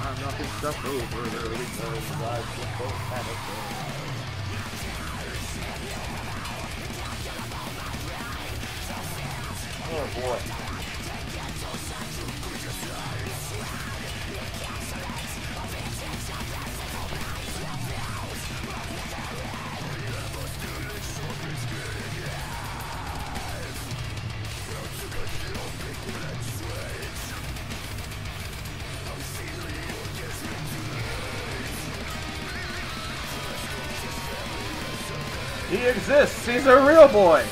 I'm knocking stuff over there because I just don't have it. Oh boy. He exists! He's a real boy!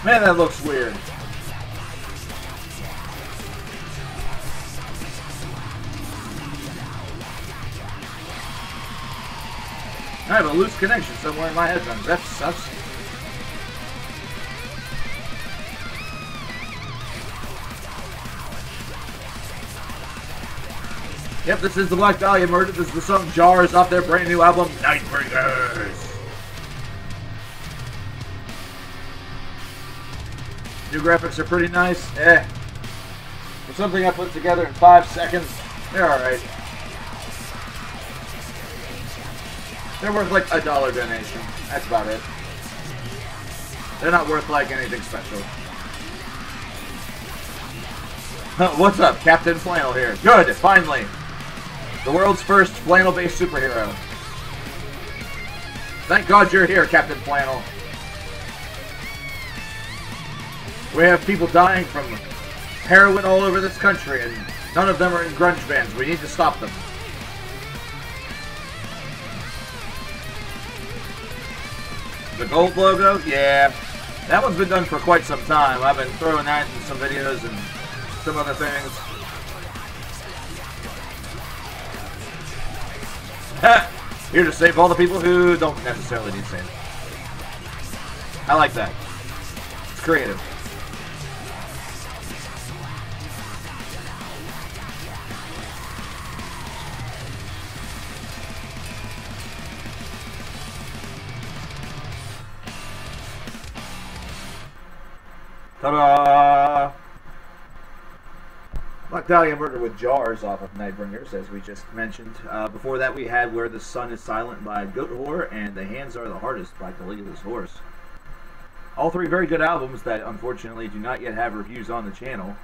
Man, that looks weird. I have a loose connection somewhere in my headphones. That sucks. Yep, this is the Black Dahlia Murder. This is the song Jars off their brand new album, Nightbringers. New graphics are pretty nice. For something I put together in 5 seconds, they're alright. They're worth like $1 donation. That's about it. They're not worth like anything special. What's up? Captain Flannel here. Good, finally. The world's first flannel-based superhero. Thank God you're here, Captain Flannel. We have people dying from heroin all over this country, and none of them are in grunge bands. We need to stop them. The gold logo? Yeah. That one's been done for quite some time. I've been throwing that in some videos and some other things. Here to save all the people who don't necessarily need saving. I like that. It's creative. Ta-da! Black Dahlia Murder with Jars off of Nightbringers, as we just mentioned. Before that we had Where the Sun is Silent by Goat Whore and The Hands Are the Hardest by Caligula's Horse. All three very good albums that unfortunately do not yet have reviews on the channel.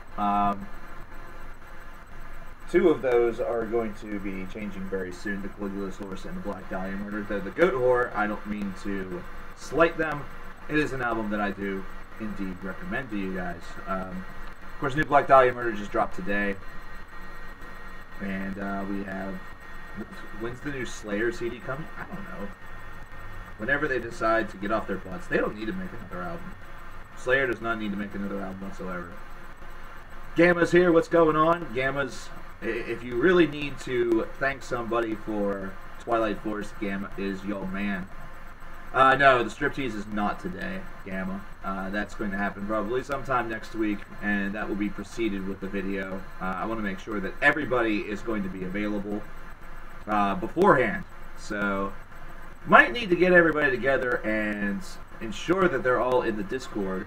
Two of those are going to be changing very soon, The Caligula's Horse and The Black Dahlia Murder. The Goat Whore, I don't mean to slight them. It is an album that I do indeed recommend to you guys. Of course, new Black Dahlia Murder just dropped today. And we have... When's the new Slayer CD coming? I don't know. Whenever they decide to get off their butts. They don't need to make another album. Slayer does not need to make another album whatsoever. Gamma's here. What's going on? Gamma's... If you really need to thank somebody for Twilight Force, Gamma is your man. No, the striptease is not today, Gamma. That's going to happen probably sometime next week, and that will be preceded with the video. I want to make sure that everybody is going to be available beforehand. So, might need to get everybody together and ensure that they're all in the Discord.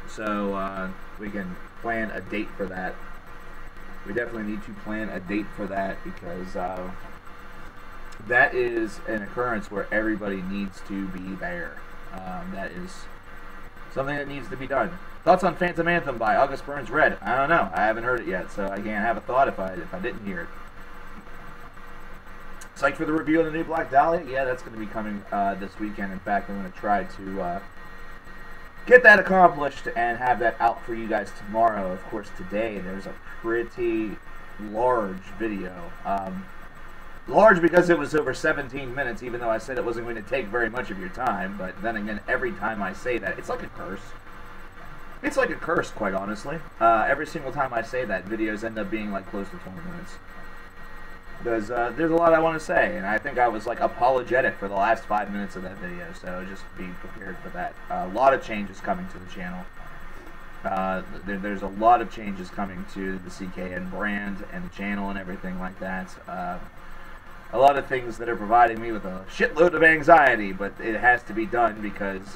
So, we can plan a date for that. We definitely need to plan a date for that because that is an occurrence where everybody needs to be there. That is something that needs to be done. Thoughts on Phantom Anthem by August Burns Red? I don't know. I haven't heard it yet, so I can't have a thought if I didn't hear it. Psyched for the review of the new Black Dahlia? Yeah, that's going to be coming this weekend. In fact, I'm going to try to get that accomplished and have that out for you guys tomorrow. Of course, today there's a pretty large video. Large because it was over 17 minutes, even though I said it wasn't going to take very much of your time. But then again, every time I say that, it's like a curse. It's like a curse, quite honestly. Every single time I say that, videos end up being like close to 20 minutes. Because there's a lot I want to say, and I think I was like apologetic for the last 5 minutes of that video, so just be prepared for that. A lot of changes coming to the channel. There's a lot of changes coming to the CKN brand and the channel and everything like that. A lot of things that are providing me with a shitload of anxiety, but it has to be done because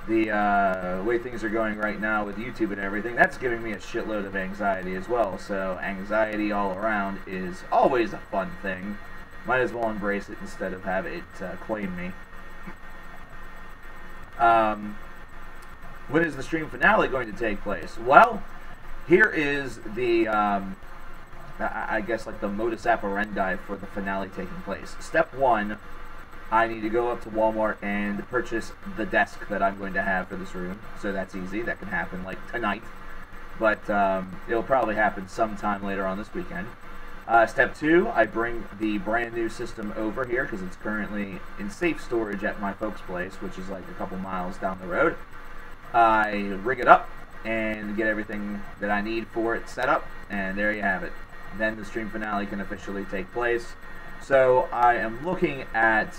the way things are going right now with YouTube and everything, that's giving me a shitload of anxiety as well. So anxiety all around is always a fun thing. Might as well embrace it instead of have it claim me. When is the stream finale going to take place? Well, here is the, I guess, like the modus operandi for the finale taking place. Step one, I need to go up to Walmart and purchase the desk that I'm going to have for this room. So that's easy. That can happen, like, tonight. But it'll probably happen sometime later on this weekend. Step two, I bring the brand new system over here because it's currently in safe storage at my folks' place, which is like a couple miles down the road. I rig it up and get everything that I need for it set up, and there you have it. Then the stream finale can officially take place. So I am looking at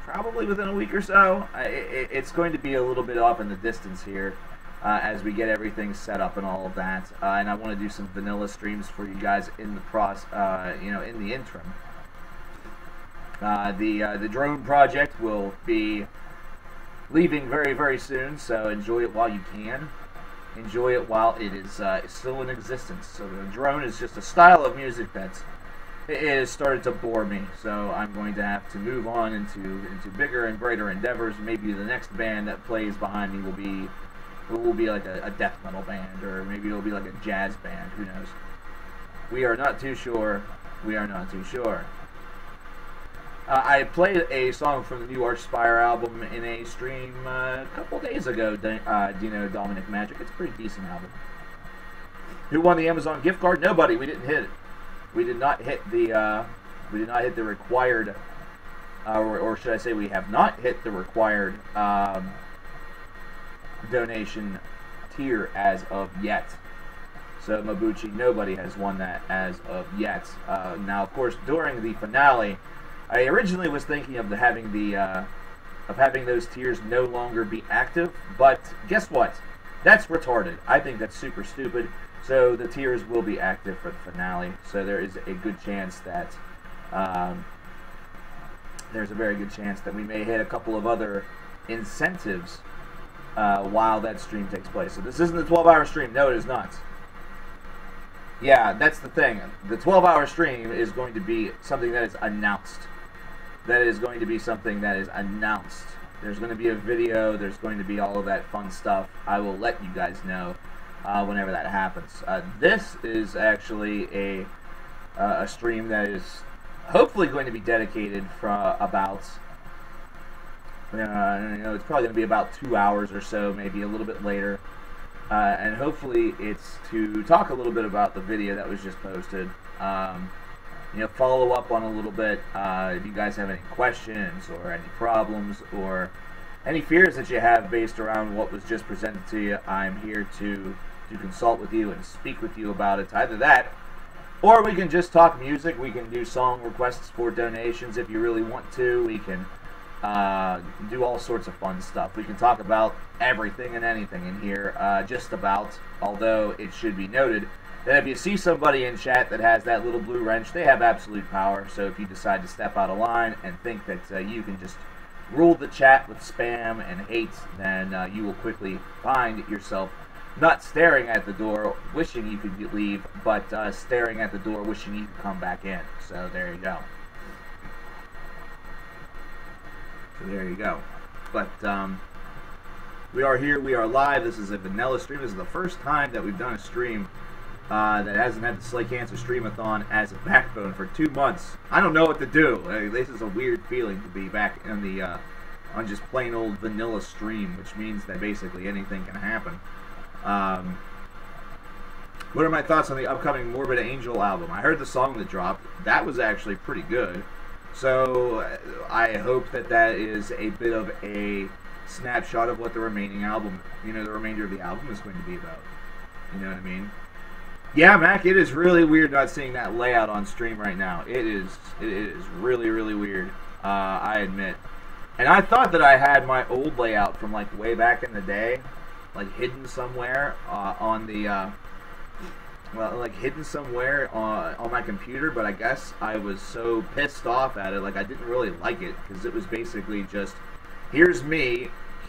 probably within a week or so. It's going to be a little bit off in the distance here as we get everything set up and all of that. And I want to do some vanilla streams for you guys in the in the interim. The drone project will be leaving very, very soon, so enjoy it while you can. Enjoy it while it is still in existence. So the drone is just a style of music it has started to bore me. So I'm going to have to move on into bigger and brighter endeavors. Maybe the next band that plays behind me will be like a death metal band, or maybe it'll be like a jazz band. Who knows? We are not too sure. We are not too sure. I played a song from the new Archspire album in a stream a couple days ago. Do you know Dominic Magic? It's a pretty decent album. Who won the Amazon gift card? Nobody. We didn't hit it. We did not hit the. We did not hit the required, or should I say, we have not hit the required donation tier as of yet. So Mabuchi, nobody has won that as of yet. Now, of course, during the finale, I originally was thinking of having those tiers no longer be active, but guess what? That's retarded. I think that's super stupid. So the tiers will be active for the finale. So there is a good chance that there's a very good chance that we may hit a couple of other incentives while that stream takes place. So this isn't a 12-hour stream. No, it is not. Yeah, that's the thing. The 12-hour stream is going to be something that is announced. That is going to be something that is announced. There's going to be a video. There's going to be all of that fun stuff. I will let you guys know whenever that happens. This is actually a stream that is hopefully going to be dedicated for about, it's probably going to be about 2 hours or so, maybe a little bit later. And hopefully it's to talk a little bit about the video that was just posted. Follow up on a little bit if you guys have any questions or any problems or any fears that you have based around what was just presented to you. I'm here to consult with you and speak with you about it. Either that, or we can just talk music. We can do song requests for donations if you really want to. We can do all sorts of fun stuff. We can talk about everything and anything in here, just about, although it should be noted that if you see somebody in chat that has that little blue wrench, they have absolute power. So if you decide to step out of line and think that you can just rule the chat with spam and hate, then you will quickly find yourself not staring at the door wishing you could leave, but staring at the door wishing you could come back in. So there you go. But we are here, we are live. This is a vanilla stream. This is the first time that we've done a stream that hasn't had the Slay Cancer Streamathon as a backbone for 2 months. I don't know what to do. This is a weird feeling to be back in the on just plain old vanilla stream, which means that basically anything can happen. What are my thoughts on the upcoming Morbid Angel album? I heard the song that dropped. That was actually pretty good. So I hope that is a bit of a snapshot of what the remaining album, the remainder of the album is going to be about. You know what I mean? Yeah, Mac, it is really weird not seeing that layout on stream right now. It is really, really weird, I admit. And I thought that I had my old layout from like way back in the day, like hidden somewhere on the well, like hidden somewhere on my computer, but I guess I was so pissed off at it, like I didn't really like it, because it was basically just, here's me,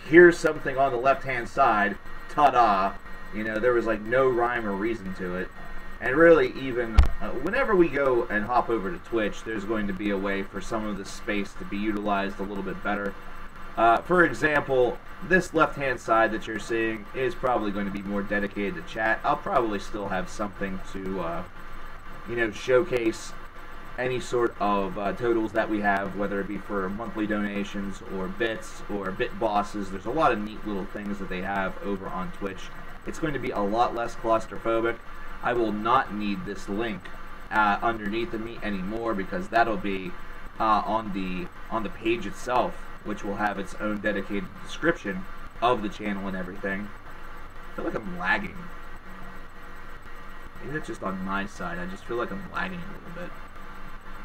here's something on the left-hand side, ta-da. You know, there was like no rhyme or reason to it. And really, even whenever we go and hop over to Twitch, there's going to be a way for some of the space to be utilized a little bit better. For example, this left-hand side that you're seeing is probably going to be more dedicated to chat. I'll probably still have something to, you know, showcase any sort of totals that we have, whether it be for monthly donations or bits or bit bosses. There's a lot of neat little things that they have over on Twitch. It's going to be a lot less claustrophobic. I will not need this link underneath of me anymore, because that'll be on the page itself, which will have its own dedicated description of the channel and everything. I feel like I'm lagging. Maybe that's just on my side. I just feel like I'm lagging a little bit.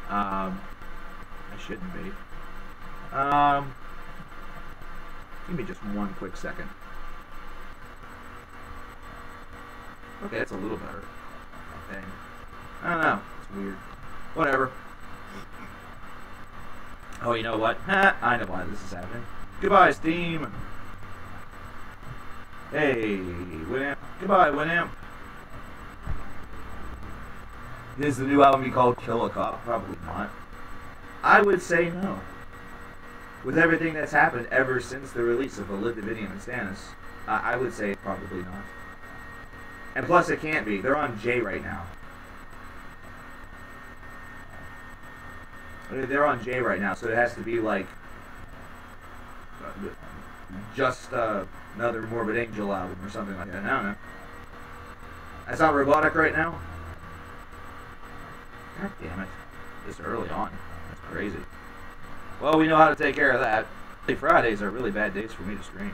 I shouldn't be. Give me just one quick second. Okay, that's a little better, I think. I don't know. It's weird. Whatever. Oh, you know what? I know why this is happening. Goodbye, Steam. Hey, Winamp. Goodbye, Winamp. Is the new album be called Kill a Cop? Probably not. I would say no. With everything that's happened ever since the release of Olid, Davidium, and Stannis, I would say probably not. And plus, it can't be. They're on J right now. They're on J right now, so it has to be like just another Morbid Angel album or something like that. I don't know. That's not robotic right now? God damn it. This early on. That's crazy. Well, we know how to take care of that. Fridays are really bad days for me to stream.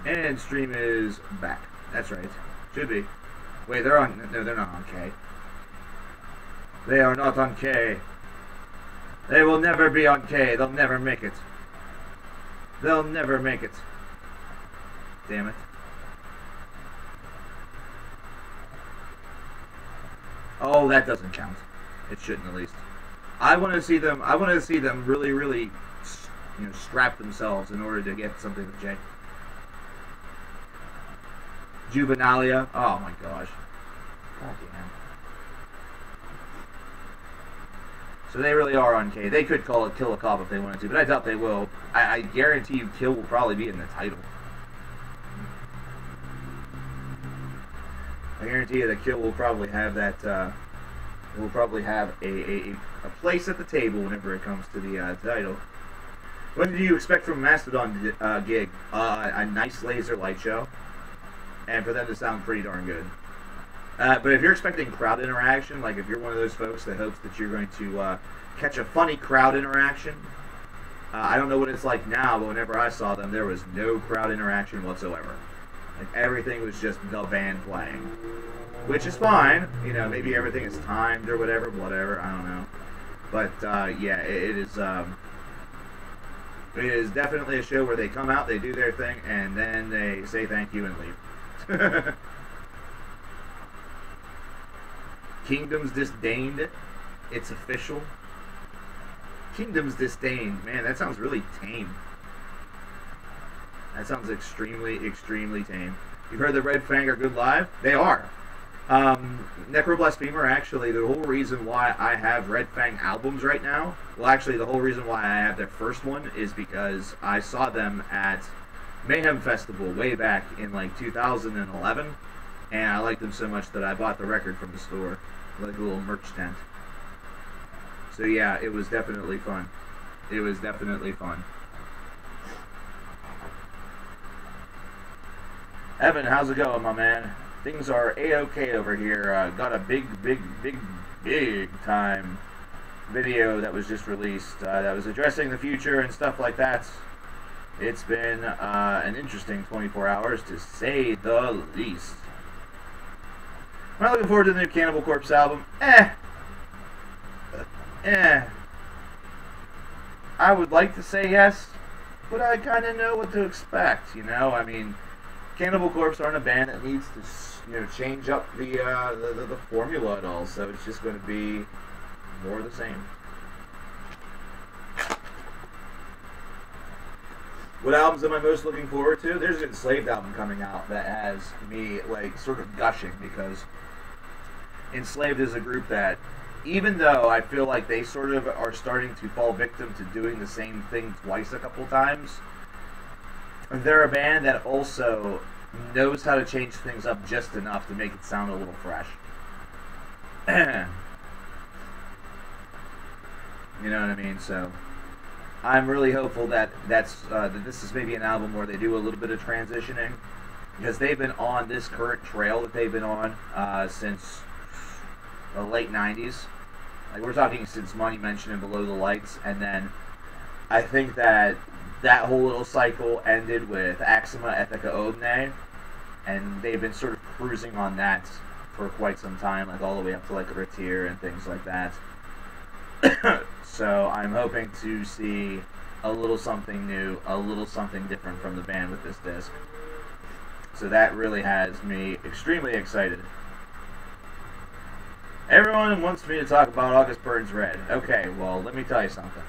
And stream is back. That's right. Should be. Wait, they're on... No, they're not on K. They are not on K. They will never be on K. They'll never make it. They'll never make it. Damn it. Oh, that doesn't count. It shouldn't, at least. I want to see them... I want to see them really, really... You know, strap themselves in order to get something with J. Juvenalia. Oh my gosh. God damn. So they really are on K. They could call it Kill a Cop if they wanted to, but I doubt they will. I guarantee you Kill will probably be in the title. I guarantee you that Kill will probably have that, will probably have a place at the table whenever it comes to the title. What did you expect from a Mastodon gig? A nice laser light show. And for them to sound pretty darn good. But if you're expecting crowd interaction, like if you're one of those folks that hopes that you're going to catch a funny crowd interaction, I don't know what it's like now, but whenever I saw them, there was no crowd interaction whatsoever. Like, everything was just the band playing. Which is fine. You know, maybe everything is timed or whatever, I don't know. But, yeah, it is definitely a show where they come out, they do their thing, and then they say thank you and leave. Kingdoms disdained. It's official. Kingdoms disdained. Man, that sounds really tame. That sounds extremely, extremely tame. You've heard the Red Fang are good live? They are. Necroblasphemer, actually, the whole reason why I have Red Fang albums right now, well, actually, the whole reason why I have their first one is because I saw them at Mayhem Festival way back in like 2011, and I liked them so much that I bought the record from the store, like a little merch tent. So yeah, it was definitely fun. It was definitely fun. Evan, how's it going, my man? Things are a-okay over here. Got a big time video that was just released that was addressing the future and stuff like that. It's been an interesting 24 hours, to say the least. Am I looking forward to the new Cannibal Corpse album? I would like to say yes, but I kind of know what to expect, you know? I mean, Cannibal Corpse aren't a band that needs to, you know, change up the formula at all, so it's just going to be more of the same. What albums am I most looking forward to? There's an Enslaved album coming out that has me, like, sort of gushing, because Enslaved is a group that, even though I feel like they sort of are starting to fall victim to doing the same thing twice a couple times, they're a band that also knows how to change things up just enough to make it sound a little fresh. You know what I mean? So I'm really hopeful that that this is maybe an album where they do a little bit of transitioning, because they've been on this current trail that they've been on since the late 90s. Like, we're talking since Monetization and Below the Lights, and then I think that whole little cycle ended with Axima Ethica Odne, and they've been sort of cruising on that for quite some time, like all the way up to like Retir and things like that. So I'm hoping to see a little something new, a little something different from the band with this disc. So that really has me extremely excited. Everyone wants me to talk about August Burns Red. Okay, well, let me tell you something.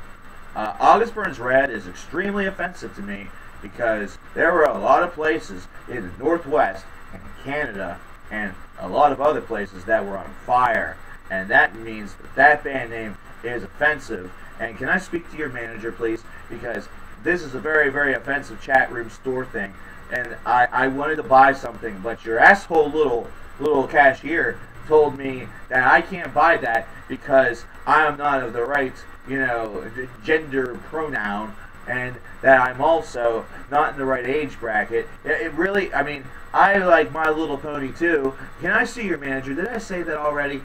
August Burns Red is extremely offensive to me, because there were a lot of places in the Northwest and Canada and a lot of other places that were on fire, and that means that band name is offensive. And can I speak to your manager, please? Because this is a very, very offensive chat room store thing, and I wanted to buy something, but your asshole little cashier told me that I can't buy that because I am not of the right, you know, gender pronoun, and that I'm also not in the right age bracket. It really, I mean, I like My Little Pony too. Can I see your manager? Did I say that already?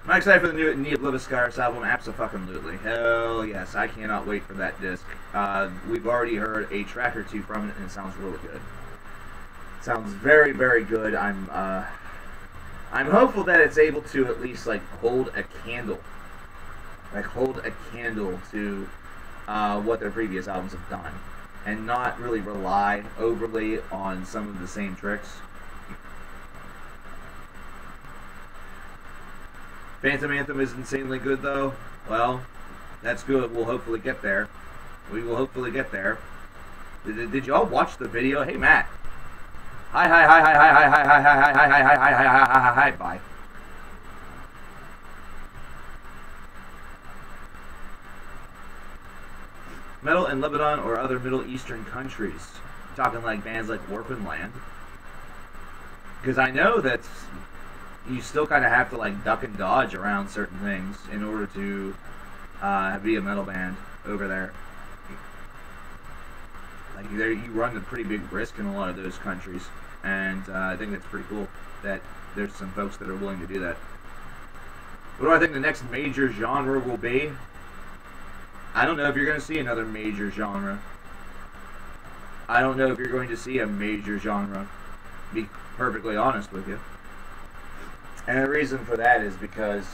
Am I excited for the new Neobliviscars album? Abso-fucking-lutely. Hell yes, I cannot wait for that disc. We've already heard a track or two from it, and it sounds really good. Sounds very, very good. I'm hopeful that it's able to at least like hold a candle to what their previous albums have done, and not really rely overly on some of the same tricks. Phantom Anthem is insanely good, though. Well, that's good. We'll hopefully get there. We will hopefully get there. Did y'all watch the video? Hey, Matt. Hi, bye. Metal in Lebanon or other Middle Eastern countries. Talking like bands like Warpin' Land. Because I know that you still kind of have to like duck and dodge around certain things in order to be a metal band over there. Like you run a pretty big risk in a lot of those countries. And I think that's pretty cool that there's some folks that are willing to do that. What do I think the next major genre will be? I don't know if you're going to see another major genre. I don't know if you're going to see a major genre, to be perfectly honest with you. And the reason for that is because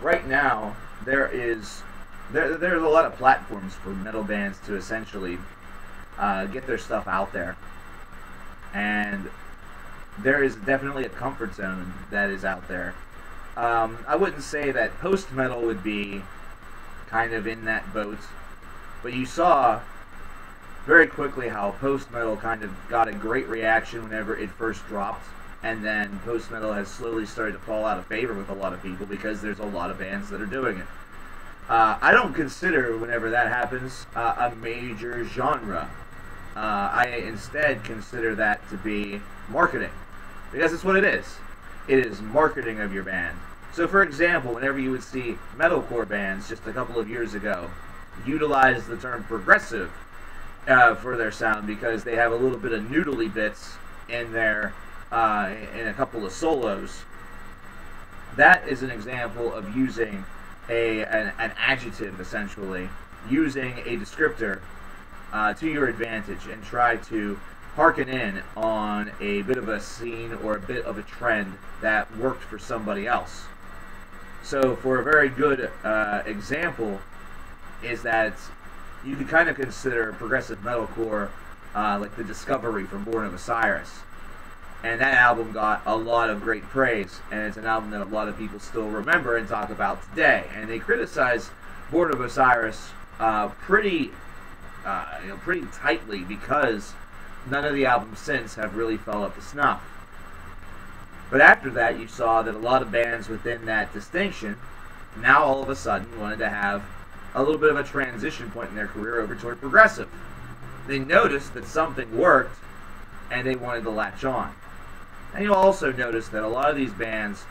right now there's a lot of platforms for metal bands to essentially get their stuff out there. And there is definitely a comfort zone that is out there. I wouldn't say that post-metal would be kind of in that boat, but you saw very quickly how post-metal kind of got a great reaction whenever it first dropped, and then post-metal has slowly started to fall out of favor with a lot of people because there's a lot of bands that are doing it. I don't consider, whenever that happens, a major genre. I instead consider that to be marketing, because it's what it is. It is marketing of your band. So, for example, whenever you would see metalcore bands just a couple of years ago utilize the term progressive for their sound because they have a little bit of noodly bits in their in a couple of solos, that is an example of using an adjective, essentially, using a descriptor to your advantage, and try to harken in on a bit of a scene or a bit of a trend that worked for somebody else. So for a very good example is that you could kind of consider progressive metalcore like The Discovery from Born of Osiris. And that album got a lot of great praise, and it's an album that a lot of people still remember and talk about today. And they criticize Born of Osiris pretty tightly, because none of the albums since have really fell up to snuff. But after that, you saw that a lot of bands within that distinction now all of a sudden wanted to have a little bit of a transition point in their career over toward progressive. They noticed that something worked, and they wanted to latch on. And you'll also notice that a lot of these bands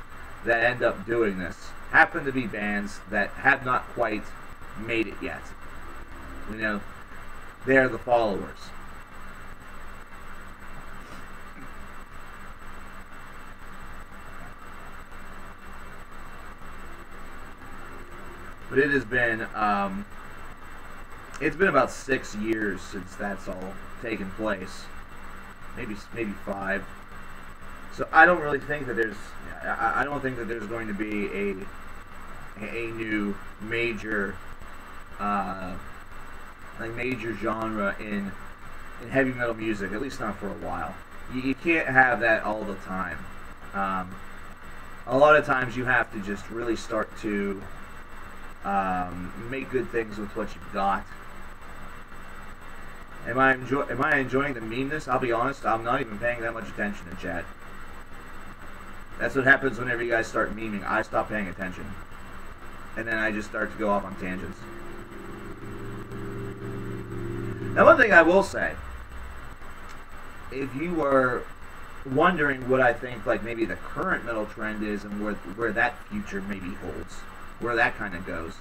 that end up doing this happen to be bands that have not quite made it yet. You know, they're the followers. But it has been, it's been about 6 years since that's all taken place. Maybe 5. So I don't really think that there's, I don't think that there's going to be a new major, major genre in heavy metal music, at least not for a while. You can't have that all the time. A lot of times you have to just really start to make good things with what you've got. Am I enjoying the meanness? I'll be honest, I'm not even paying that much attention in chat. That's what happens whenever you guys start memeing. I stop paying attention. And then I just start to go off on tangents. Now, one thing I will say, if you were wondering what I think, like, maybe the current metal trend is and where that future maybe holds, where that kind of goes.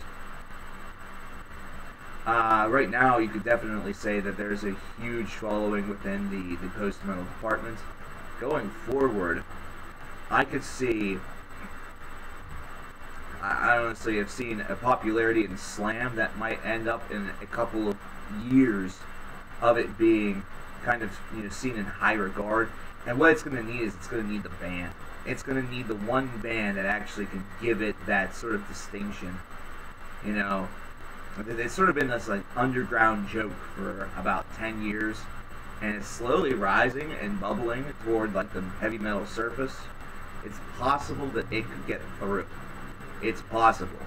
Right now, you could definitely say that there's a huge following within the post-metal department. Going forward, I could see, I honestly have seen a popularity in slam that might end up in a couple of years of it being kind of, you know, seen in high regard. And what it's going to need is it's going to need the band. It's going to need the one band that actually can give it that sort of distinction. You know, it's sort of been this like underground joke for about 10 years, and it's slowly rising and bubbling toward like the heavy metal surface. It's possible that it could get through. It's possible.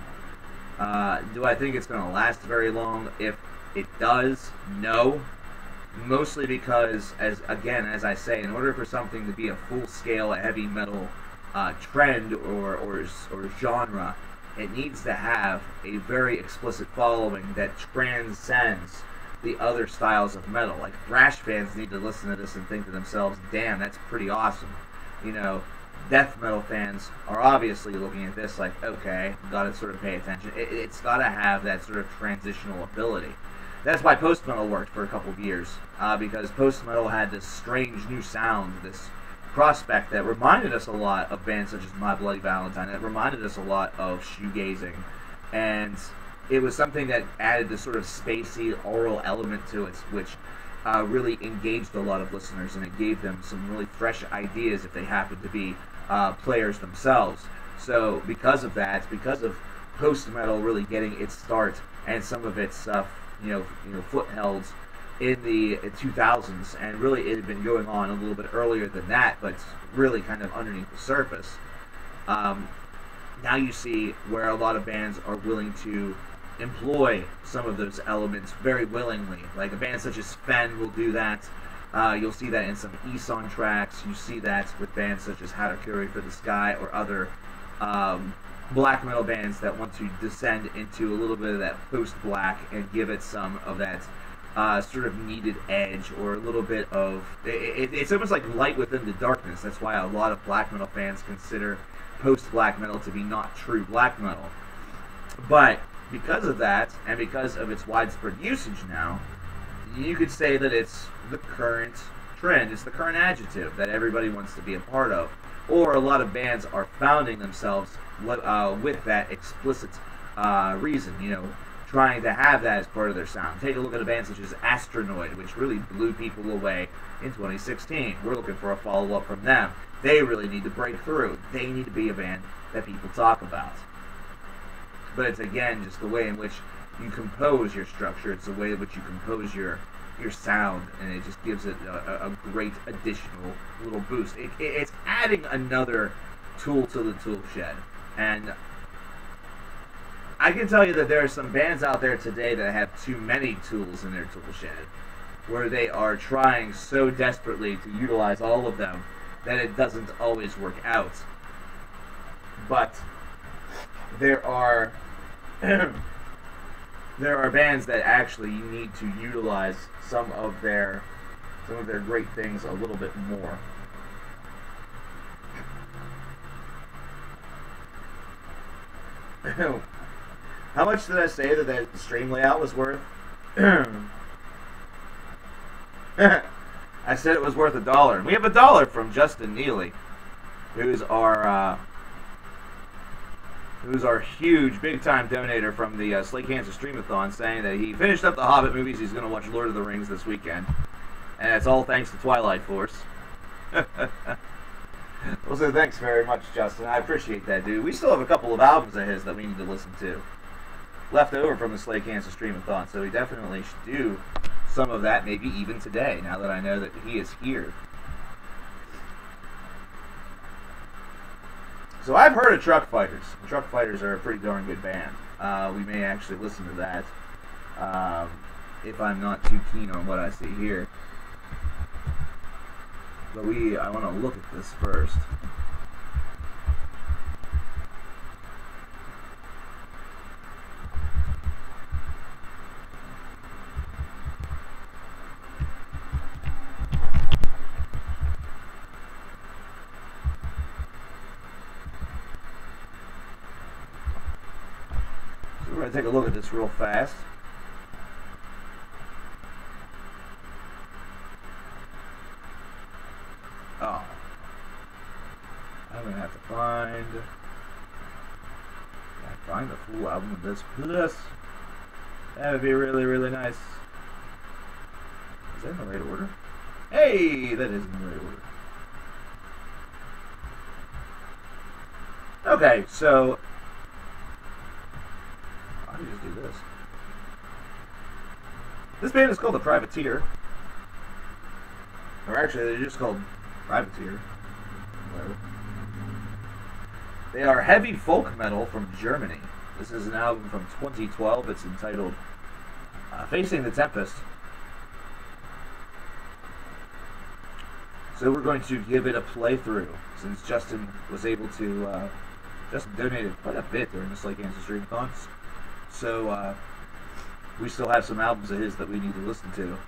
Do I think it's going to last very long? If it does, no. Mostly because, as I say, in order for something to be a full-scale heavy metal trend or genre, it needs to have a very explicit following that transcends the other styles of metal. Like, thrash fans need to listen to this and think to themselves, damn, that's pretty awesome. You know, death metal fans are obviously looking at this like, okay, gotta sort of pay attention. It's gotta have that sort of transitional ability. That's why post-metal worked for a couple of years, because post-metal had this strange new sound, this prospect that reminded us a lot of bands such as My Bloody Valentine. It reminded us a lot of shoegazing, and it was something that added this sort of spacey oral element to it, which really engaged a lot of listeners, and it gave them some really fresh ideas if they happened to be players themselves. So because of that, because of post-metal really getting its start and some of its footholds in the 2000s, and really it had been going on a little bit earlier than that, but really kind of underneath the surface. Now you see where a lot of bands are willing to employ some of those elements very willingly. Like a band such as Fen will do that. You'll see that in some Eson tracks. You see that with bands such as Harakiri for the Sky or other black metal bands that want to descend into a little bit of that post-black and give it some of that sort of needed edge, or a little bit of... It's almost like light within the darkness. That's why a lot of black metal fans consider post-black metal to be not true black metal. But because of that, and because of its widespread usage now, you could say that it's the current trend. It's the current adjective that everybody wants to be a part of. Or a lot of bands are founding themselves with that explicit reason, you know, trying to have that as part of their sound. Take a look at a band such as Astronoid, which really blew people away in 2016. We're looking for a follow-up from them. They really need to break through. They need to be a band that people talk about. But it's, again, just the way in which you compose your structure. It's the way in which you compose your sound, and it just gives it a great additional little boost. It's adding another tool to the tool shed. And I can tell you that there are some bands out there today that have too many tools in their tool shed, where they are trying so desperately to utilize all of them that it doesn't always work out. But there are there are bands that actually need to utilize some of their great things a little bit more. How much did I say that stream layout was worth? I said it was worth $1. And we have $1 from Justin Neely, who's our huge, big-time donator from the Slay Cancer Streamathon, saying that he finished up the Hobbit movies. He's going to watch Lord of the Rings this weekend. And it's all thanks to Twilight Force. Well, so thanks very much, Justin. I appreciate that, dude. We still have a couple of albums of his that we need to listen to, left over from the Slay Cancer Streamathon, so we definitely should do some of that, maybe even today, now that I know that he is here. So I've heard of Truck Fighters. Truck Fighters are a pretty darn good band. We may actually listen to that if I'm not too keen on what I see here. But I want to look at this first. So we're going to take a look at this real fast. Oh, I'm gonna have to find the full album of this. That would be really, really nice. Is that in the right order? Hey, that is in the right order. Okay, so I'll just do this. This band is called The Privateer, or actually, they're just called Privateer. Whatever. They are heavy folk metal from Germany. This is an album from 2012. It's entitled Facing the Tempest. So we're going to give it a playthrough, since Justin was able to, Justin donated quite a bit during the Slay Cancer Streamathon. So we still have some albums of his that we need to listen to.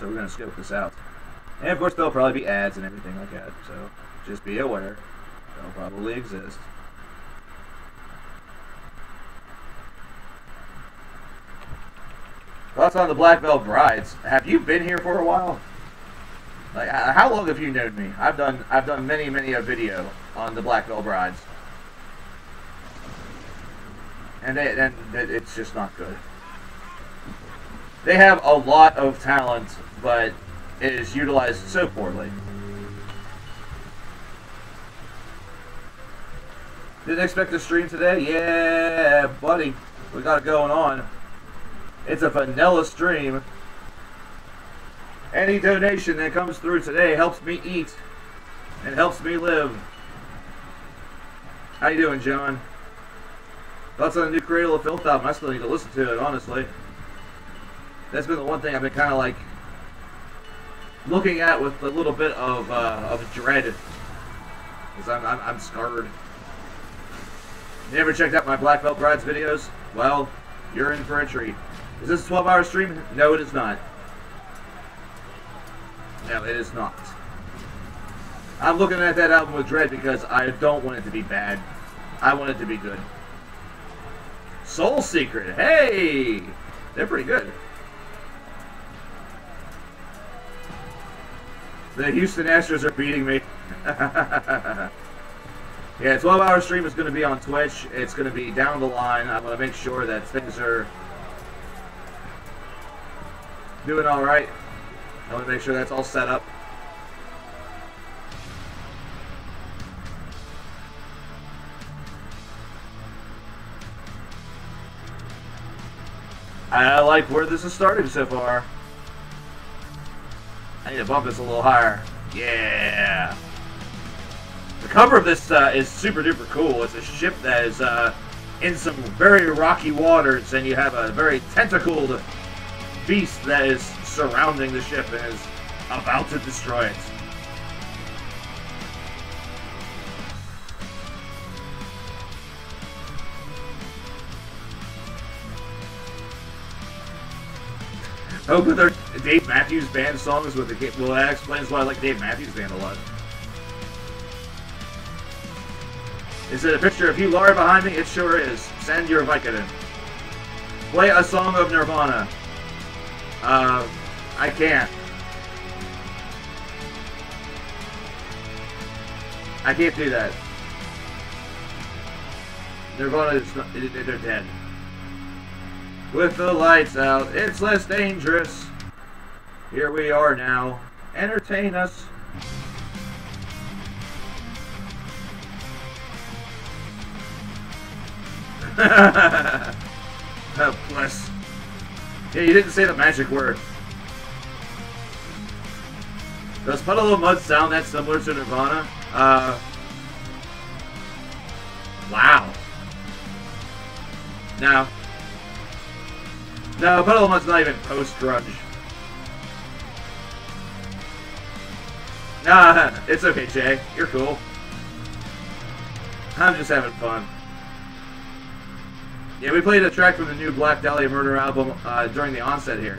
So we're going to scope this out. And of course there'll probably be ads and everything like that, so just be aware. They'll probably exist. Thoughts on the Black Veil Brides? Have you been here for a while? Like, how long have you known me? I've done many a video on the Black Veil Brides, and it's just not good. They have a lot of talent, but it is utilized so poorly. Didn't expect to stream today? Yeah, buddy. We got it going on. It's a vanilla stream. Any donation that comes through today helps me eat and helps me live. How you doing, John? Thoughts on the new Cradle of Filth album? I still need to listen to it, honestly. That's been the one thing I've been kind of like looking at with a little bit of dread, because I'm scarred. You ever checked out my Black Belt Brides videos? Well, you're in for a treat. Is this a 12-hour stream? No, it is not. No, it is not. I'm looking at that album with dread because I don't want it to be bad. I want it to be good. Soul Secret, hey! They're pretty good. The Houston Astros are beating me. Yeah, 12-hour stream is going to be on Twitch. It's going to be down the line. I'm going to make sure that things are doing all right. I want to make sure that's all set up. I like where this is starting so far. I need to bump this a little higher. Yeah. The cover of this is super duper cool. It's a ship that is in some very rocky waters, and you have a very tentacled beast that is surrounding the ship and is about to destroy it. Oh, but they're Dave Matthews Band songs with the... Well, that explains why I like Dave Matthews Band a lot. Is it a picture of you, Laura, behind me? It sure is. Send your Vicodin. Play a song of Nirvana. I can't. I can't do that. Nirvana is not... They're dead. With the lights out, it's less dangerous. Here we are now. Entertain us. Oh, bless. Yeah, you didn't say the magic word. Does Puddle of Mud sound that similar to Nirvana? Wow. No. No, Puddle of Mud's not even post-grunge. Nah, it's okay, Jay. You're cool. I'm just having fun. Yeah, we played a track from the new Black Dahlia Murder album during the onset here.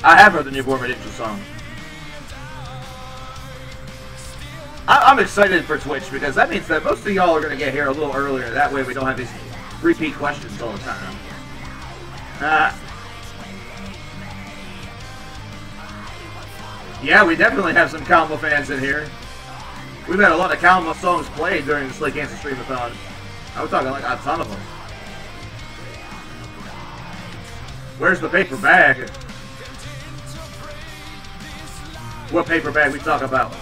I have heard the new Born Redemption song. I'm excited for Twitch because that means that most of y'all are going to get here a little earlier. That way we don't have these repeat questions all the time. Yeah, we definitely have some Kalma fans in here. We've had a lot of Kalma songs played during the Slay Cancer Streamathon. I was talking like a ton of them. Where's the paper bag? What paper bag we talk about?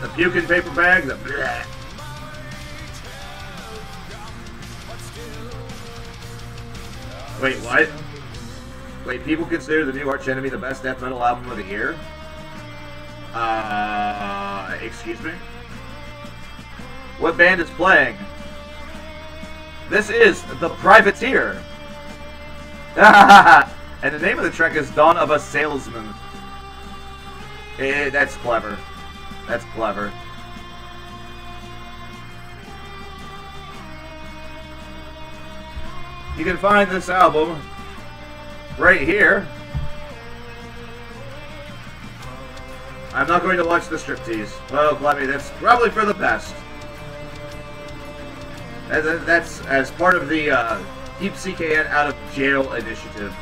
The puking paper bag? The bleh. Wait, what? Wait, people consider the new Arch Enemy the best death metal album of the year? Excuse me? What band is playing? This is The Privateer! And the name of the track is Dawn of a Salesman. That's clever. That's clever. You can find this album right here. I'm not going to watch the striptease. Well, Clemmy, that's probably for the best. That's as part of the Keep CKN Out of Jail initiative.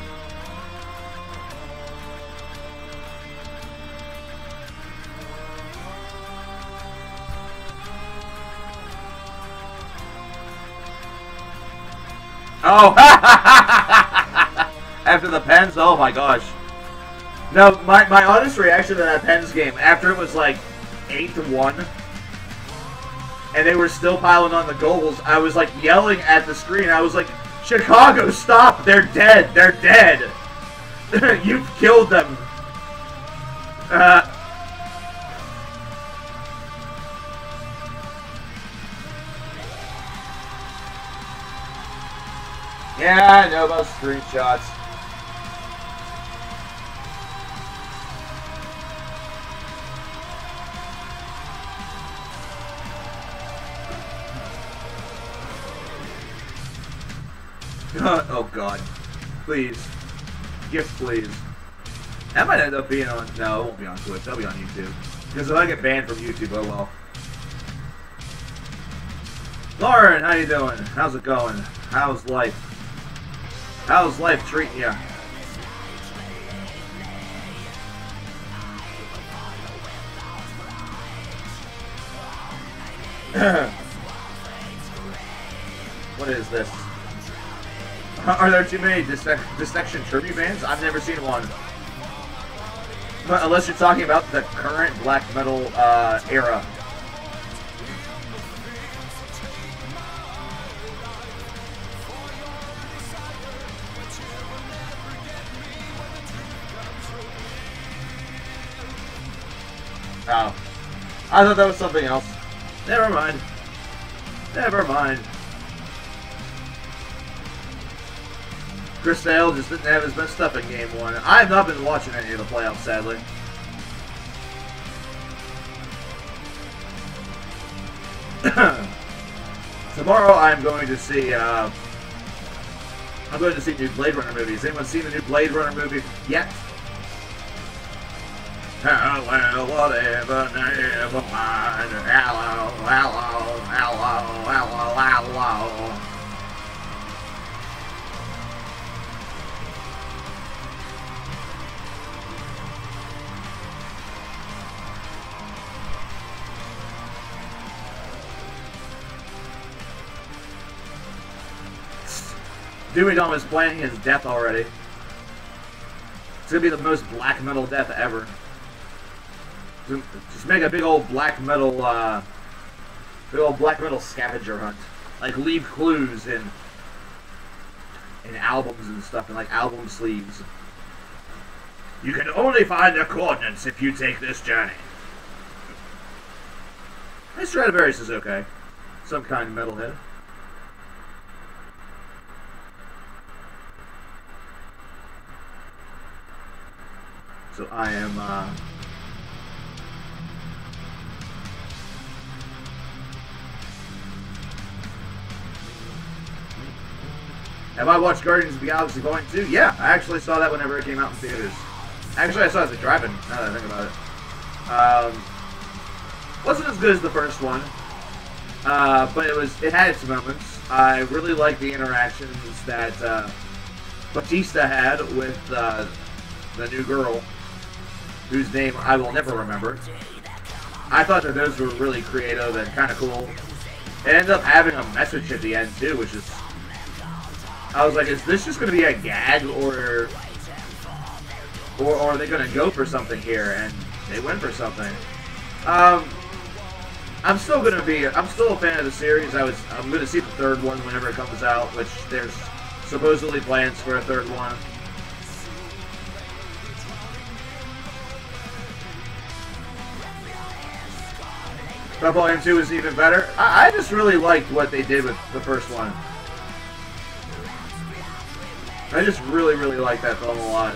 Oh! After the Pens? Oh my gosh. No, my honest reaction to that Pens game, after it was like 8-1, and they were still piling on the goals, I was like yelling at the screen. I was like, Chicago, stop! They're dead! They're dead! You've killed them! Yeah, I know about screenshots. Oh god. Please. Gift, please. That might end up being on... No, it won't be on Twitch. That'll be on YouTube. Because if I get banned from YouTube, oh well. Lauren, how you doing? How's it going? How's life? How's life treating you? What is this? Are there too many dissection tribute bands? I've never seen one. Unless you're talking about the current black metal era. Oh. I thought that was something else. Never mind. Never mind. Chris Sale just didn't have his best stuff in Game 1. I have not been watching any of the playoffs, sadly. Tomorrow I'm going to see new Blade Runner movies. Anyone seen the new Blade Runner movie yet? Oh, well, whatever, never mind. Hello, hello, hello, hello, hello. Dewey Dom is planning his death already. It's gonna be the most black metal death ever. Just make a big old black metal scavenger hunt. Like leave clues in albums and stuff, and like album sleeves. You can only find the coordinates if you take this journey. This Stradivarius is okay. Some kind of metalhead. So I am, have I watched Guardians of the Galaxy Volume 2? Yeah, I actually saw that whenever it came out in theaters. Actually, I saw it as a drive-in, now that I think about it. Wasn't as good as the first one, but it had its moments. I really liked the interactions that Batista had with the new girl, whose name I will never remember. I thought that those were really creative and kind of cool. It ended up having a message at the end too, which is, I was like, is this just going to be a gag, or are they going to go for something here? And they went for something. I'm still a fan of the series. I'm going to see the third one whenever it comes out, which there's supposedly plans for a third one. But Volume 2 is even better. I just really liked what they did with the first one. I just really, really like that film a lot.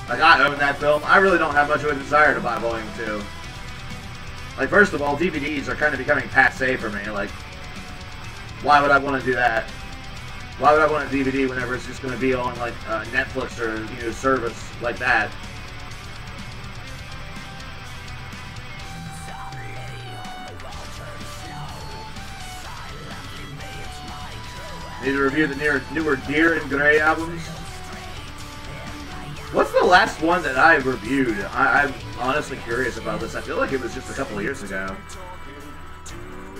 Like, I own that film. I really don't have much of a desire to buy Volume 2. Like, first of all, DVDs are kind of becoming passé for me. Like, why would I want to do that? Why would I want a DVD whenever it's just going to be on, like, Netflix or, you know, service like that? Need to review the newer Deer and Grey albums. What's the last one that I reviewed? I'm honestly curious about this. I feel like it was just a couple of years ago.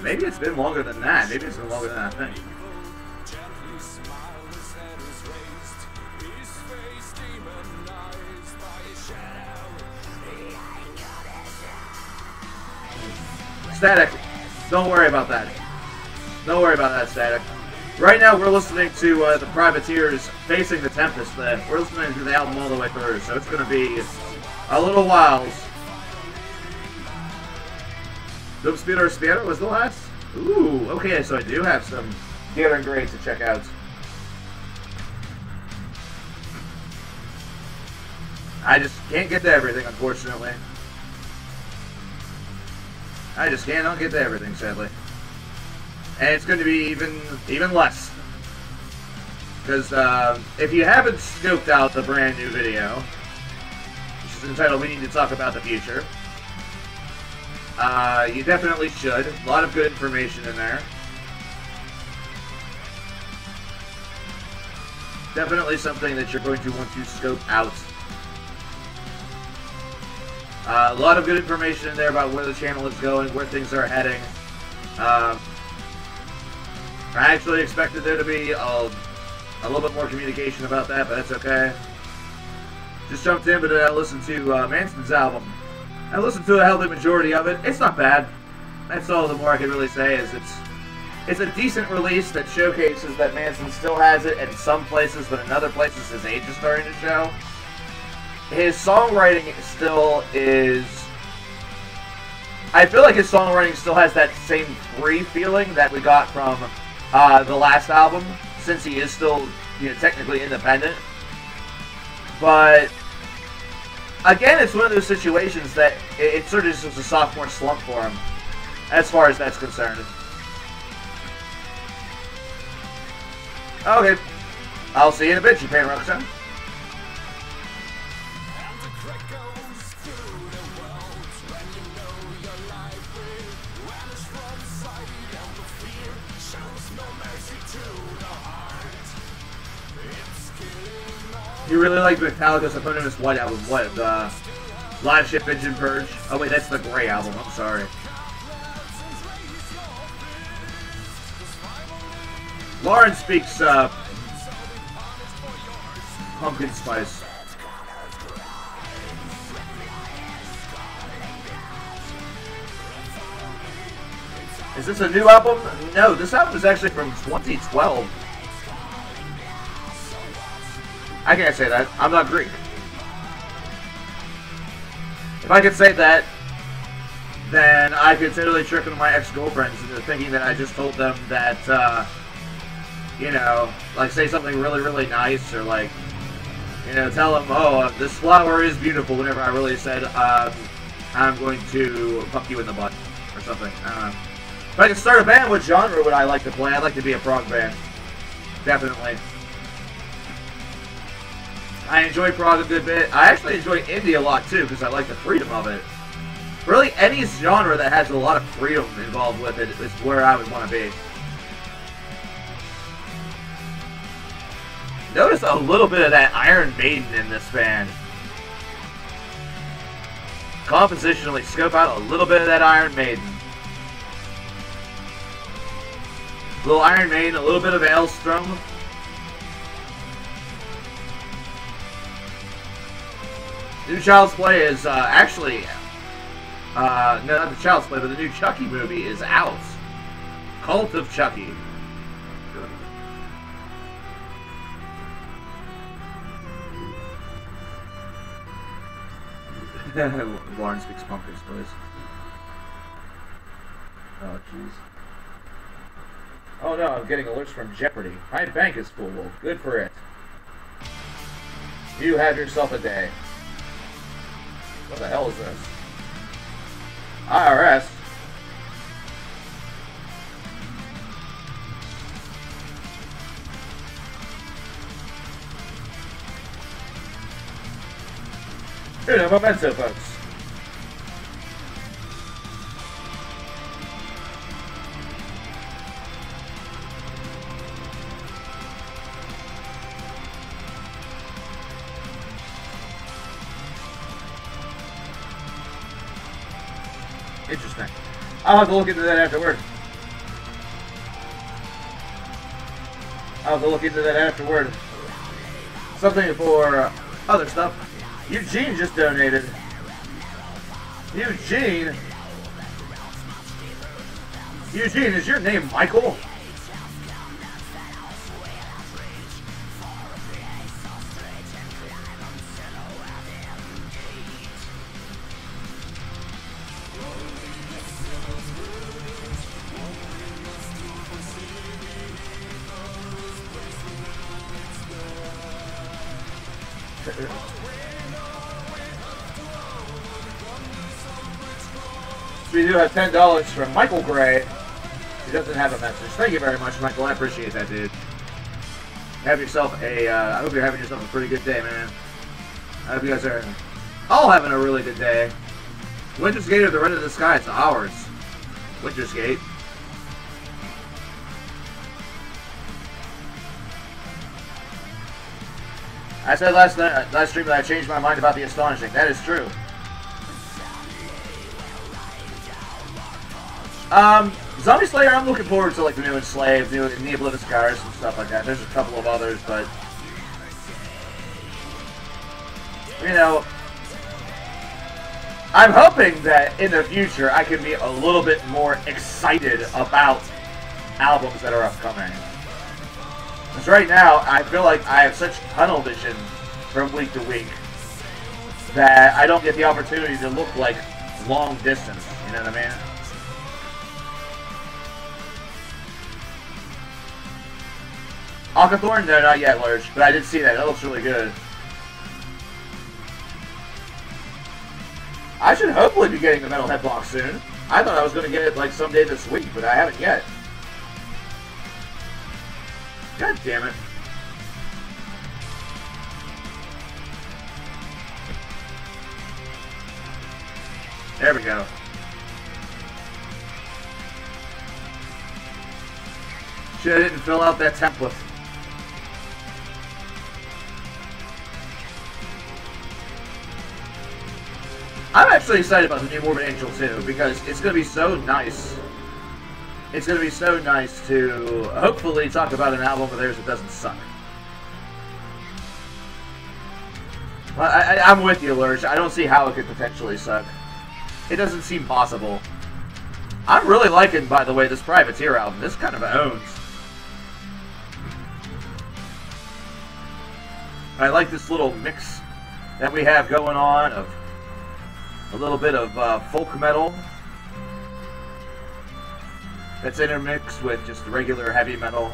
Maybe it's been longer than that. Maybe it's been longer than I think. Static. Don't worry about that. Don't worry about that, Static. Right now, we're listening to the Privateers Facing the Tempest. We're listening to the album all the way through, so it's going to be a little while. Dub Speeder was the last? Ooh, okay, so I do have some Deer and Grey to check out. I just can't get to everything, unfortunately. I just cannot get to everything, sadly. And it's going to be even less. Because if you haven't scoped out the brand new video, which is entitled We Need to Talk About the Future, you definitely should. A lot of good information in there. Definitely something that you're going to want to scope out. A lot of good information in there about where the channel is going, where things are heading. I actually expected there to be a little bit more communication about that, but that's okay. Just jumped in, but I listened to Manson's album. I listened to a healthy majority of it. It's not bad. That's all the more I can really say is it's a decent release that showcases that Manson still has it in some places, but in other places his age is starting to show. His songwriting still is... I feel like his songwriting still has that same free feeling that we got from the last album, since he is still, you know, technically independent. But again, it's one of those situations that it sort of just was a sophomore slump for him, as far as that's concerned. Okay, I'll see you in a bit, you pain Roxanne. You really like Metallica's eponymous White album? What? The Live Ship Engine Purge? Oh wait, that's the Grey album. I'm sorry. Lauren speaks pumpkin spice. Is this a new album? No, this album is actually from 2012. I can't say that. I'm not Greek. If I could say that, then I could totally trick one of my ex-girlfriends into thinking that I just told them that, you know, like say something really, really nice, or like, you know, tell them, oh, this flower is beautiful, whenever I really said, I'm going to fuck you in the butt, or something. I don't know. If I could start a band, what genre would I like to play? I'd like to be a prog band. Definitely. I enjoy prog a good bit. I actually enjoy indie a lot too, because I like the freedom of it. Really, any genre that has a lot of freedom involved with it is where I would want to be. Notice a little bit of that Iron Maiden in this band. Compositionally, scope out a little bit of that Iron Maiden. A little Iron Maiden, a little bit of Aelstrom. New Child's Play is actually, no, not the Child's Play, but the new Chucky movie is out. Cult of Chucky. Lauren speaks pumpkin spice. Oh, jeez. Oh no, I'm getting alerts from Jeopardy. My bank is full. Good for it. You have yourself a day. What the hell is this? IRS? Uno momento, folks. Interesting. I'll have to look into that afterward. Something for other stuff. Eugene just donated. Eugene, is your name Michael? We do have $10 from Michael Gray. He doesn't have a message. Thank you very much, Michael. I appreciate that, dude. Have yourself a, I hope you're having yourself a pretty good day, man. I hope you guys are all having a really good day. Winter's Gate or the Red of the Sky, it's ours. Winter's Gate. I said last stream that I changed my mind about the astonishing. That is true. Zombie Slayer, I'm looking forward to like the new Enslaved, new Enable of the Scars and stuff like that. There's a couple of others, but you know, I'm hoping that in the future I can be a little bit more excited about albums that are upcoming. Because right now, I feel like I have such tunnel vision from week to week that I don't get the opportunity to look like long distance. You know what I mean? Alcathorn? No, not yet, Lurch. But I did see that. That looks really good. I should hopefully be getting the Metal Headlock soon. I thought I was going to get it like someday this week, but I haven't yet. God damn it. There we go. Shit, I didn't fill out that template. I'm actually excited about the new Morbid Angel too, because it's going to be so nice. It's going to be so nice to hopefully talk about an album of theirs that doesn't suck. Well, I'm with you, Lurch. I don't see how it could potentially suck. It doesn't seem possible. I'm really liking, by the way, this Privateer album. This kind of owns. I like this little mix that we have going on of a little bit of folk metal that's intermixed with just regular heavy metal.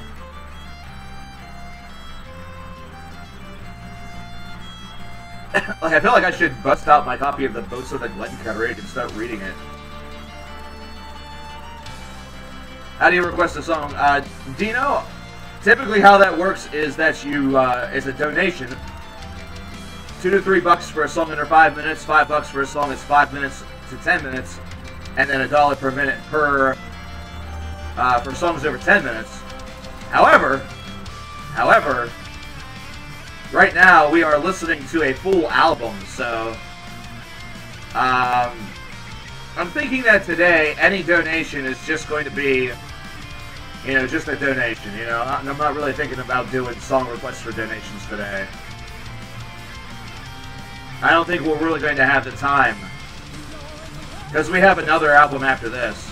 Like, I feel like I should bust out my copy of the Boats of the Glencoe and start reading it. How do you request a song? Dino, typically how that works is that you, is a donation. $2 to $3 for a song under 5 minutes, $5 for a song that's 5 minutes to 10 minutes, and then $1 per minute per for songs over 10 minutes. However, right now we are listening to a full album, so I'm thinking that today any donation is just going to be, you know, just a donation. You know, I'm not really thinking about doing song requests for donations today. I don't think we're really going to have the time, because we have another album after this.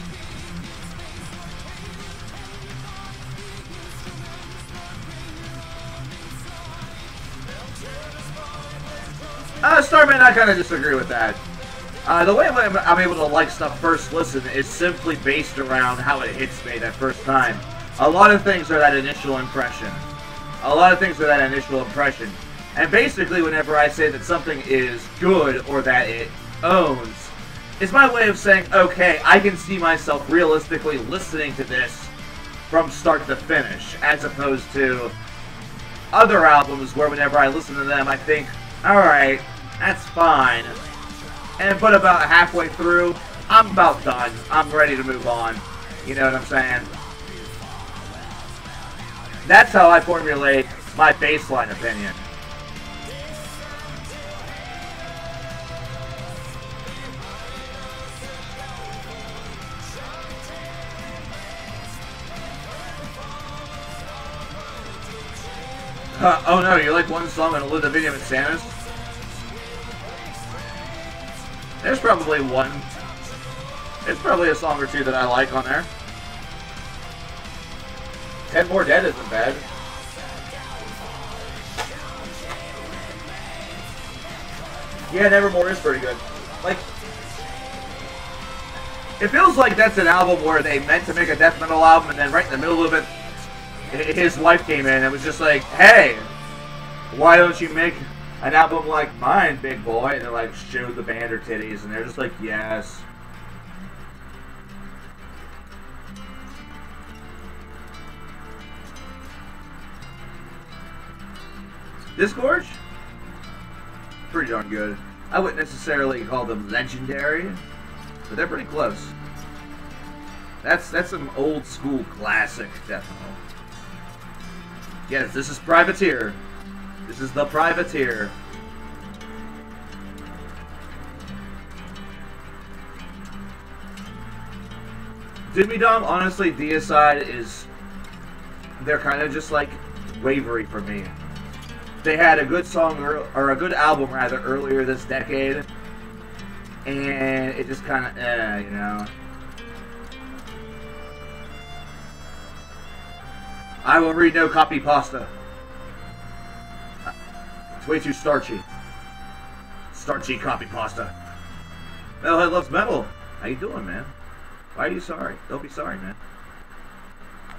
Starman, I kind of disagree with that. The way I'm able to like stuff first listen is simply based around how it hits me that first time. A lot of things are that initial impression. And basically, whenever I say that something is good or that it owns, it's my way of saying, okay, I can see myself realistically listening to this from start to finish, as opposed to other albums where whenever I listen to them, I think, alright, that's fine. But about halfway through, I'm about done. I'm ready to move on. You know what I'm saying? That's how I formulate my baseline opinion. Oh no, you like one song on Live the Video in Santa's? There's probably one. There's probably a song or two that I like on there. 10 More Dead isn't bad. Yeah, Nevermore is pretty good. Like, it feels like that's an album where they meant to make a death metal album, and then right in the middle of it, his wife came in and was just like, hey, why don't you make an album like mine, big boy? And they like showed the band her titties, and they're just like, yes. Disgorge? Pretty darn good. I wouldn't necessarily call them legendary, but they're pretty close. That's some old school classic death metal. Yes, this is Privateer. This is the Privateer. Doomy Dom, honestly, Deicide is... They're kind of just like Wavery for me. They had a good song, or a good album rather, earlier this decade. And it just kind of, you know. I will read no copy pasta. It's way too starchy. Starchy copy pasta. Metalhead loves metal. How you doing, man? Why are you sorry? Don't be sorry, man.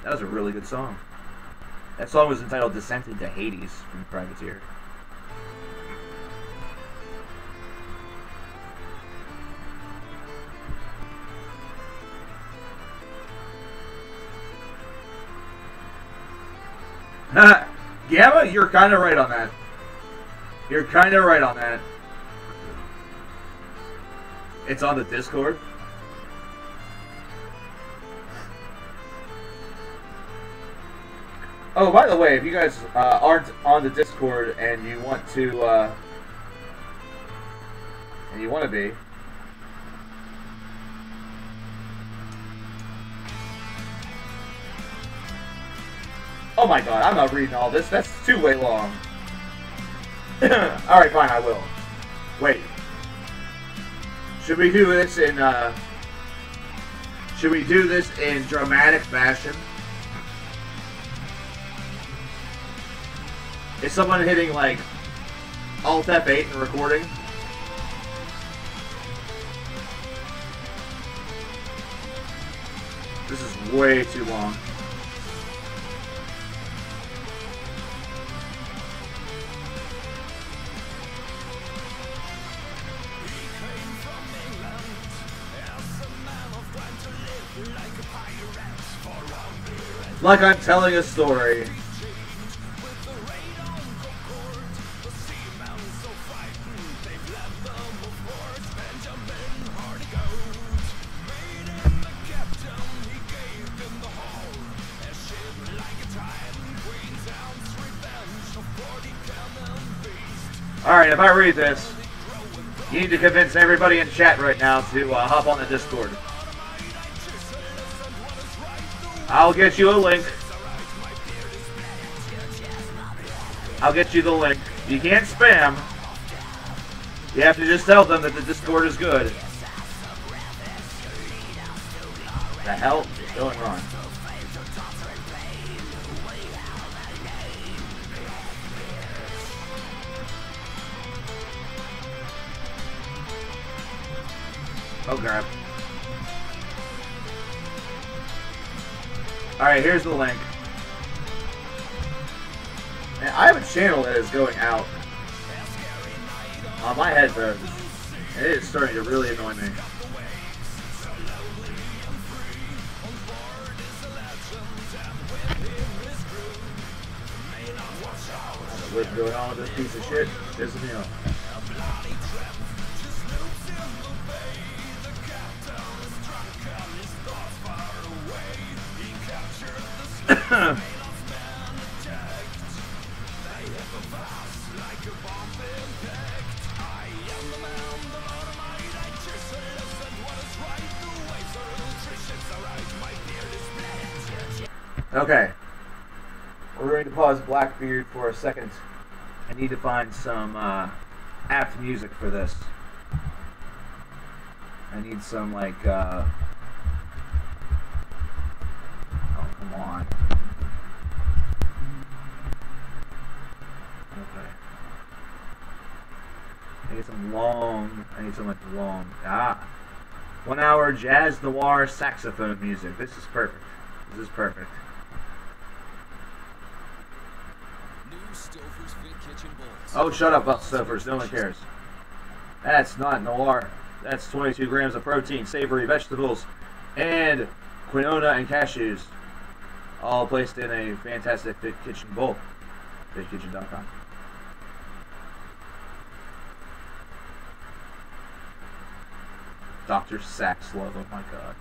That was a really good song. That song was entitled Descent into Hades from Privateer. Gamma, you're kind of right on that. You're kind of right on that. It's on the Discord. Oh, by the way, if you guys aren't on the Discord and you want to, be, oh my god, I'm not reading all this. That's too way long. Alright, fine, I will. Wait. Should we do this in, dramatic fashion? Is someone hitting, like, Alt F8 and recording? This is way too long. Like I'm telling a story. Alright, if I read this, you need to convince everybody in chat right now to hop on the Discord. I'll get you a link. I'll get you the link. You can't spam. You have to just tell them that the Discord is good. The hell is going on? Oh, crap. Alright, here's the link. And I have a channel that is going out on my headphones. And it is starting to really annoy me. What's going on with this piece of shit? Pissing me off. Okay, we're going to pause Blackbeard for a second. I need to find some apt music for this. I need some like oh, come on. Okay. I need some long, 1 hour jazz noir saxophone music. This is perfect. This is perfect. Oh, shut up, Stuffers. No one cares. That's not noir. That's 22 grams of protein, savory vegetables, and quinoa and cashews. All placed in a fantastic Fit Kitchen bowl. FitKitchen.com. Dr. Saxlove, oh my god.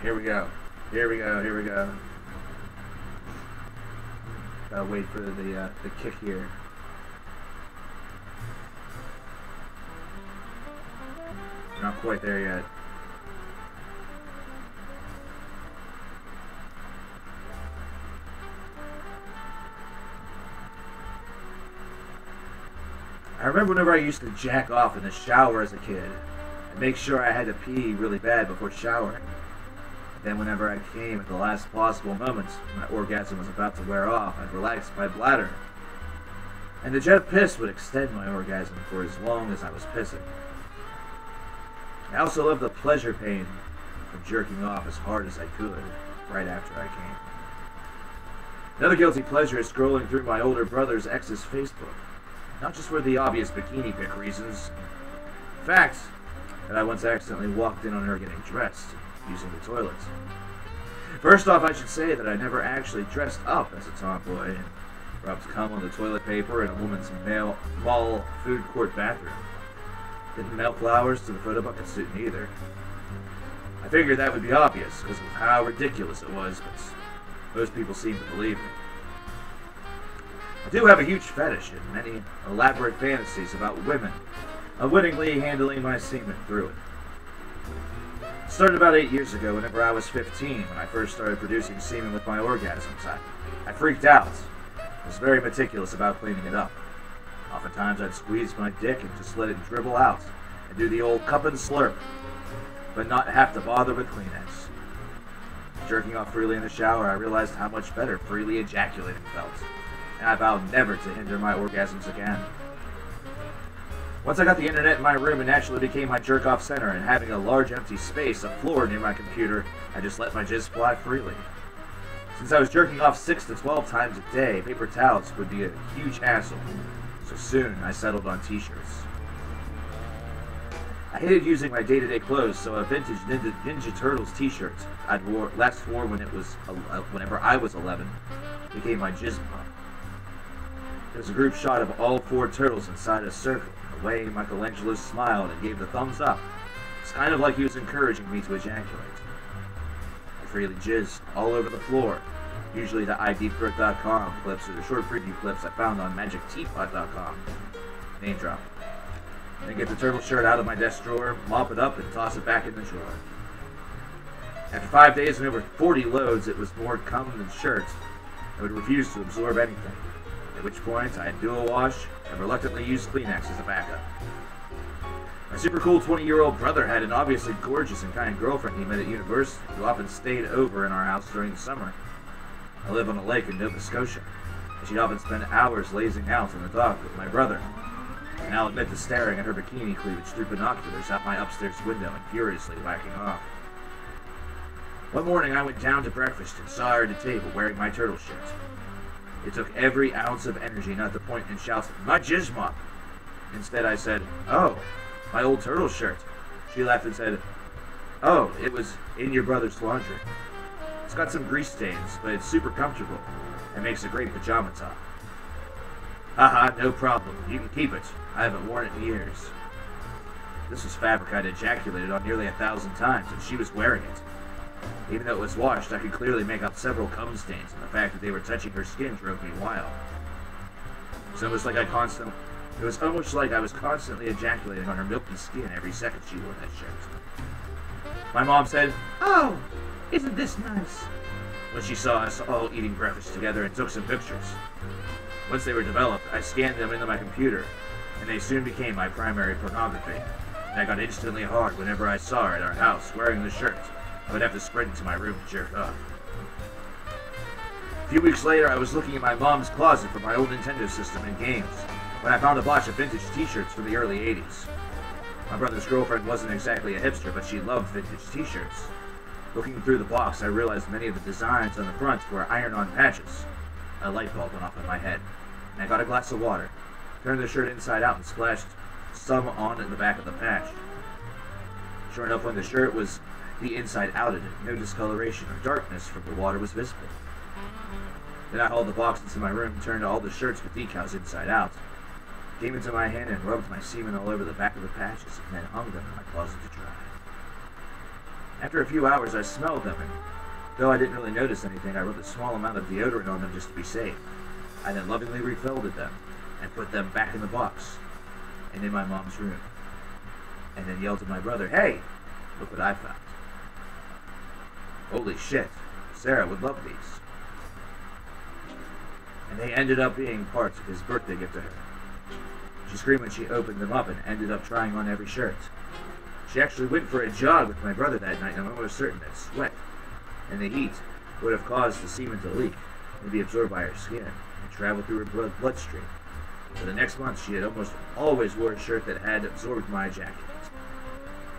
Here we go. Here we go. Here we go. Gotta wait for the kick here. We're not quite there yet. I remember whenever I used to jack off in the shower as a kid, and make sure I had to pee really bad before showering. Then whenever I came at the last possible moment, my orgasm was about to wear off, I'd relax my bladder. And the jet of piss would extend my orgasm for as long as I was pissing. I also loved the pleasure pain from jerking off as hard as I could, right after I came. Another guilty pleasure is scrolling through my older brother's ex's Facebook. Not just for the obvious bikini pic reasons. In fact, that I once accidentally walked in on her getting dressed, using the toilet. First off, I should say that I never actually dressed up as a tomboy and rubbed cum on the toilet paper in a woman's mall food court bathroom. Didn't mail flowers to the photo bucket suit either. I figured that would be obvious because of how ridiculous it was, but most people seem to believe me. I do have a huge fetish and many elaborate fantasies about women unwittingly handling my semen through it. It started about 8 years ago whenever I was 15 when I first started producing semen with my orgasms. I freaked out. I was very meticulous about cleaning it up. Oftentimes I'd squeeze my dick and just let it dribble out and do the old cup and slurp, but not have to bother with Kleenex. Jerking off freely in the shower, I realized how much better freely ejaculating felt, and I vowed never to hinder my orgasms again. Once I got the internet in my room, it naturally became my jerk-off center, and having a large empty space, a floor near my computer, I just let my jizz fly freely. Since I was jerking off 6 to 12 times a day, paper towels would be a huge hassle, so soon I settled on t-shirts. I hated using my day-to-day clothes, so a vintage Ninja Turtles t-shirt I'd last wore whenever I was 11 became my jizz pump. There's a group shot of all 4 turtles inside a circle. The way Michelangelo smiled and gave the thumbs up. It's kind of like he was encouraging me to ejaculate. I freely jizzed all over the floor, usually the iDeepthroat.com clips or the short preview clips I found on magicteapot.com. Name drop. Then get the turtle shirt out of my desk drawer, mop it up, and toss it back in the drawer. After 5 days and over 40 loads, it was more cum than shirt. I would refuse to absorb anything. At which point, I'd do a wash and reluctantly use Kleenex as a backup. My super cool 20-year-old brother had an obviously gorgeous and kind girlfriend he met at university who often stayed over in our house during the summer. I live on a lake in Nova Scotia, and she'd often spend hours lazing out in the dock with my brother. And I'll admit to staring at her bikini cleavage through binoculars out my upstairs window and furiously whacking off. One morning I went down to breakfast and saw her at a table wearing my turtle shirt. It took every ounce of energy not to point and shout, "My jizz mop!" Instead I said, "Oh, my old turtle shirt." She laughed and said, "Oh, it was in your brother's laundry. It's got some grease stains, but it's super comfortable and makes a great pajama top." "Haha, no problem. You can keep it. I haven't worn it in years." This was fabric I'd ejaculated on nearly 1,000 times, and she was wearing it. Even though it was washed, I could clearly make out several cum stains, and the fact that they were touching her skin drove me wild. It was almost like I was constantly ejaculating on her milky skin every second she wore that shirt. My mom said, "Oh, isn't this nice?" when she saw us all eating breakfast together and took some pictures. Once they were developed, I scanned them into my computer, and they soon became my primary pornography, and I got instantly hard whenever I saw her at our house wearing the shirt. I would have to sprint into my room to jerk off. A few weeks later, I was looking in my mom's closet for my old Nintendo system and games, when I found a box of vintage t-shirts from the early 80s. My brother's girlfriend wasn't exactly a hipster, but she loved vintage t-shirts. Looking through the box, I realized many of the designs on the front were iron-on patches. A light bulb went off in my head, and I got a glass of water, turned the shirt inside out, and splashed some on the back of the patch. Sure enough, when the shirt was the inside out of it, no discoloration or darkness from the water was visible. Then I hauled the box into my room and turned all the shirts with decals inside out, came into my hand and rubbed my semen all over the back of the patches, and then hung them in my closet to dry. After a few hours I smelled them, and though I didn't really notice anything, I rubbed a small amount of deodorant on them just to be safe. I then lovingly refilled them and put them back in the box and in my mom's room. and then yelled to my brother, "Hey, look what I found." Holy shit, Sarah would love these. And they ended up being parts of his birthday gift to her. She screamed when she opened them up and ended up trying on every shirt. She actually went for a jog with my brother that night, and I'm almost certain that sweat and the heat would have caused the semen to leak and be absorbed by her skin and travel through her bloodstream. For the next month, she had almost always wore a shirt that had absorbed my ejaculate,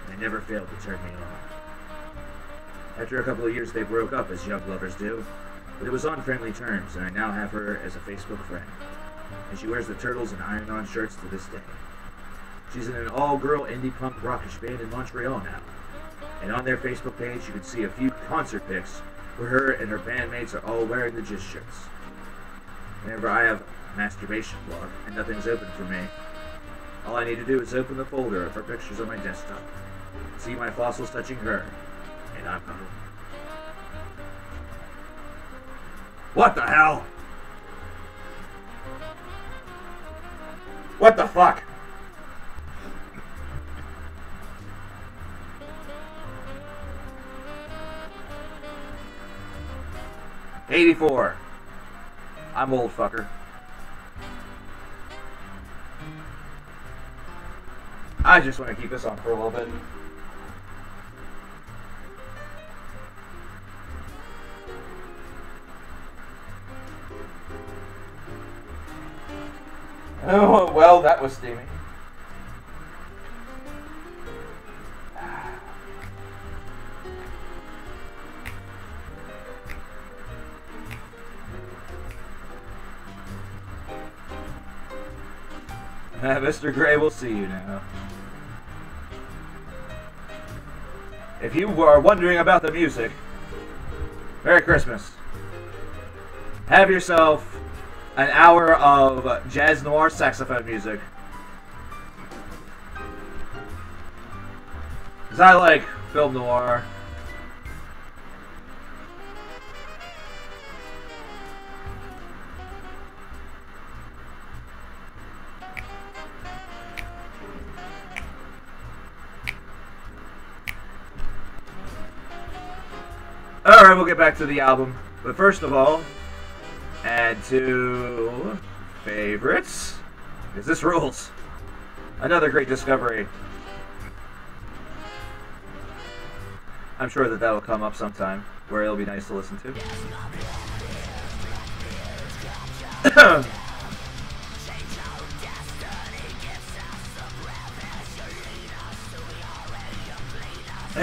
and it never failed to turn me on. After a couple of years, they broke up, as young lovers do, but it was on friendly terms, and I now have her as a Facebook friend, and she wears the Turtles and Iron-On shirts to this day. She's in an all-girl indie punk rockish band in Montreal now, and on their Facebook page you can see a few concert pics where her and her bandmates are all wearing the Jizz shirts. Whenever I have a masturbation blog and nothing's open for me, all I need to do is open the folder of her pictures on my desktop, see my fossils touching her, and I'm home. What the hell? What the fuck? '84. I'm old, fucker. I just want to keep this on for a little bit. Oh, well, that was steamy. Mr. Gray, we'll see you now. If you are wondering about the music, Merry Christmas. Have yourself an hour of jazz noir saxophone music. Because I like film noir. Alright, we'll get back to the album. But first of all, add to favorites. Because this rules. Another great discovery. I'm sure that will come up sometime, where it'll be nice to listen to.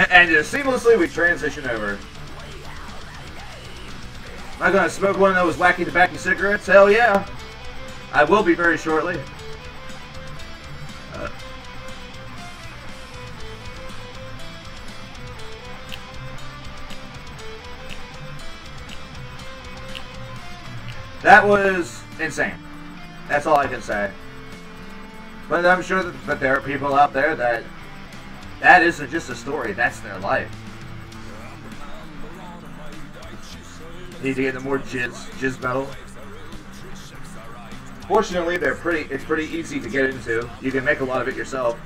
And just seamlessly we transition over. Am I gonna smoke one of those wacky tobacco cigarettes? Hell yeah! I will be very shortly. That was insane. That's all I can say. But I'm sure that there are people out there that isn't just a story, that's their life. Need to get into more jizz metal. Fortunately, it's pretty easy to get into. You can make a lot of it yourself.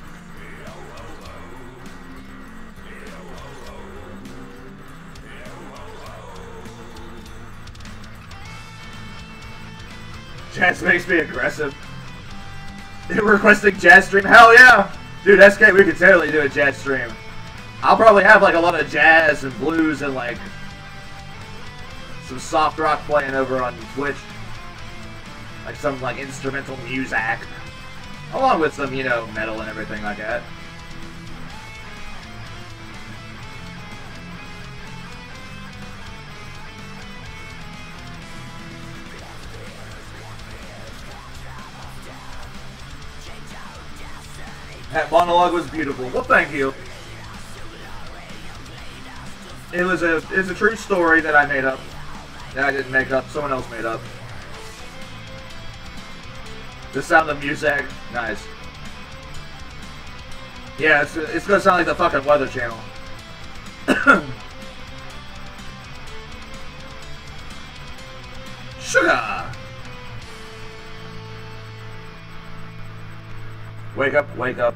Jazz makes me aggressive. Requesting jazz stream? Hell yeah! Dude, SK, we could totally do a jazz stream. I'll probably have like a lot of jazz and blues and like some soft rock playing over on Twitch. Like some like instrumental music. Along with some, you know, metal and everything like that. That monologue was beautiful. Well, thank you. It's a true story that I made up. That I didn't make up. Someone else made up. The Sound of Music. Nice. Yeah, it's gonna sound like the fucking Weather Channel. Sugar! Wake up, wake up.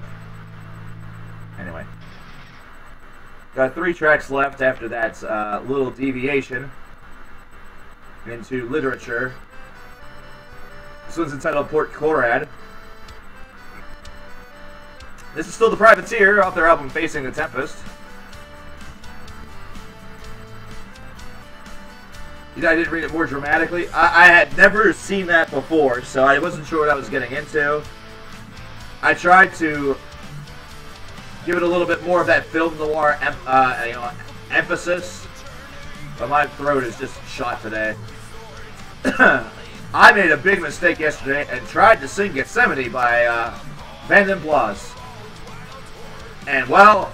Got 3 tracks left after that little deviation into literature. This one's entitled Port Corad. This is still The Privateer off their album Facing the Tempest. You know, I didn't read it more dramatically. I had never seen that before, so I wasn't sure what I was getting into. I tried to give it a little bit more of that film noir emphasis, but my throat is just shot today. I made a big mistake yesterday and tried to sing Gethsemane by Van den Blas. And, well,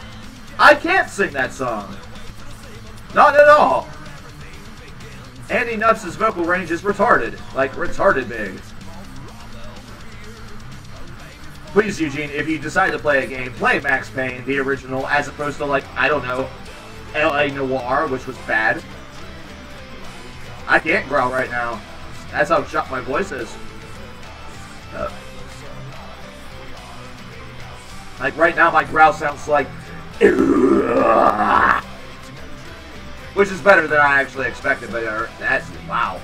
I can't sing that song. Not at all. Andy Nuts' vocal range is retarded. Like, retarded big. Please, Eugene, if you decide to play a game, play Max Payne, the original, as opposed to, like, I don't know, L.A. Noire, which was bad. I can't growl right now. That's how shot my voice is. Like, right now, my growl sounds like... which is better than I actually expected, but that's... wow.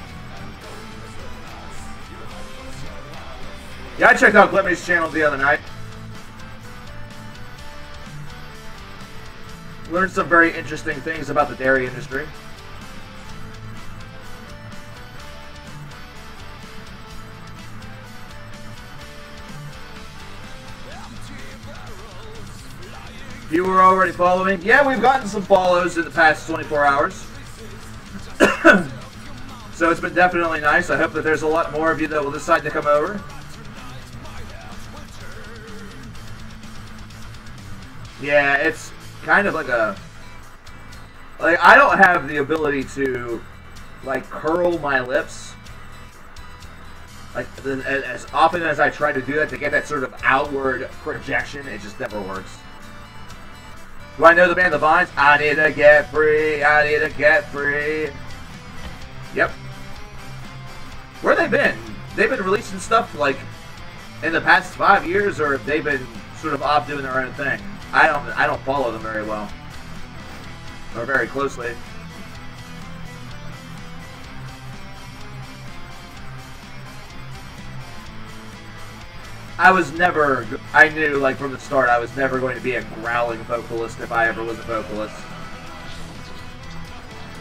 Yeah, I checked out Glimmer's channel the other night. Learned some very interesting things about the dairy industry. You were already following? Yeah, we've gotten some follows in the past 24 hours. So it's been definitely nice. I hope that there's a lot more of you that will decide to come over. Yeah, it's kind of like a... like, I don't have the ability to, like, curl my lips. Like, as often as I try to do that, to get that sort of outward projection, it just never works. Do I know the band The Vines? I need to get free, I need to get free. Yep. Where have they been? They've been releasing stuff, like, in the past 5 years, or have they been sort of off doing their own thing? I don't follow them very well. Or very closely. I knew, like, from the start, I was never going to be a growling vocalist if I ever was a vocalist.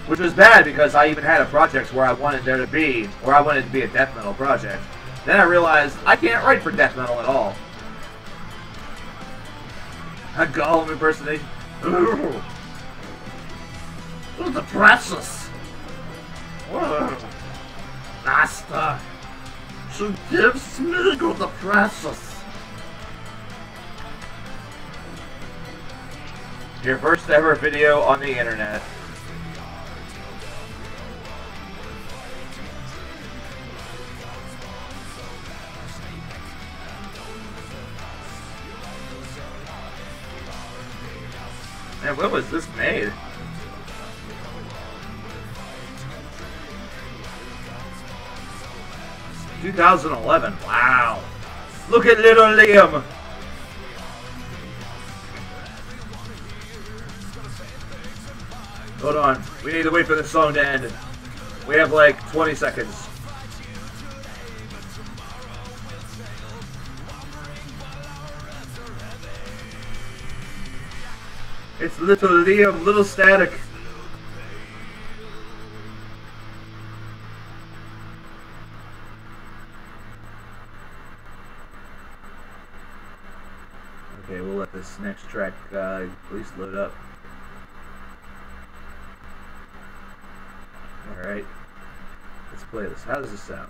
Which was bad, because I even had a project where I wanted to be a death metal project. Then I realized, I can't write for death metal at all. A Gollum impersonation. Ooh. The precious. Master. She gives me the precious. Your first ever video on the internet. Man, when was this made? ...2011. Wow. Look at little Liam. Hold on. We need to wait for the song to end. We have like 20 seconds. It's little Liam, little Static. Okay, we'll let this next track at least load up. Alright, let's play this. How does this sound?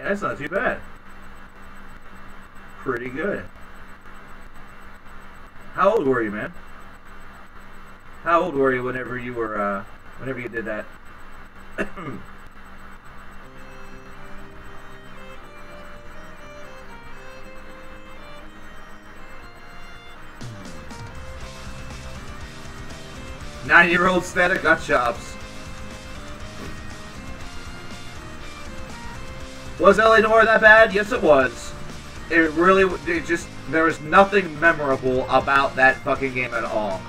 That's not too bad. pretty good. How old were you, man? How old were you whenever you were, whenever you did that? 9-year-old static got chops. Was LA Noire that bad? Yes, it was. It really, it just, there was nothing memorable about that fucking game at all.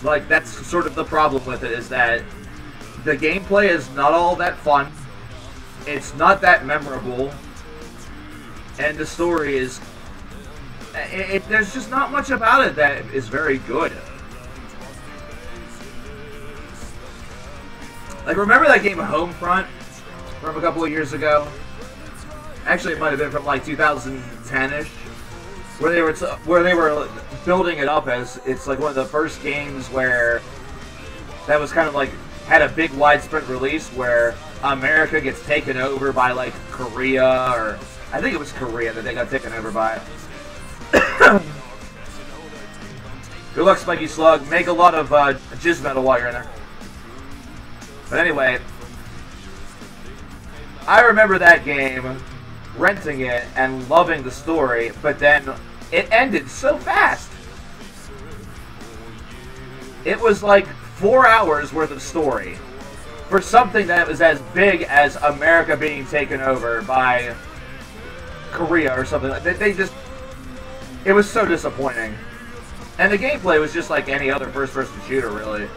Like, that's sort of the problem with it, is that the gameplay is not all that fun. It's not that memorable. And the story is... there's just not much about it that is very good. Like, remember that game Homefront from a couple of years ago? Actually, it might have been from like 2010-ish, where they were building it up as it's like one of the first games where that was kind of like had a big widespread release where America gets taken over by like Korea, or I think it was Korea that they got taken over by. Good luck, Spiky Slug. Make a lot of jizz metal while you're in there. But anyway, I remember that game, renting it and loving the story, but then it ended so fast. It was like 4 hours worth of story for something that was as big as America being taken over by Korea or something. They just... It was so disappointing. And the gameplay was just like any other first-person shooter, really.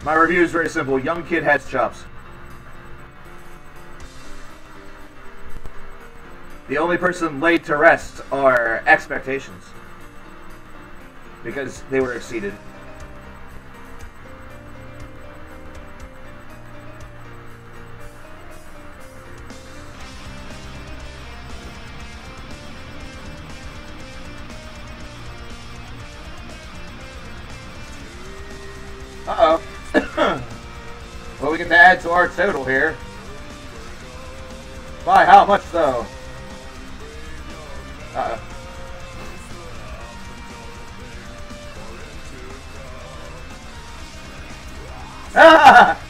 My review is very simple. Young kid has chops. The only person laid to rest are expectations. Because they were exceeded. Uh-oh. Well, we get to add to our total here. By how much, though? Uh-oh. Ah!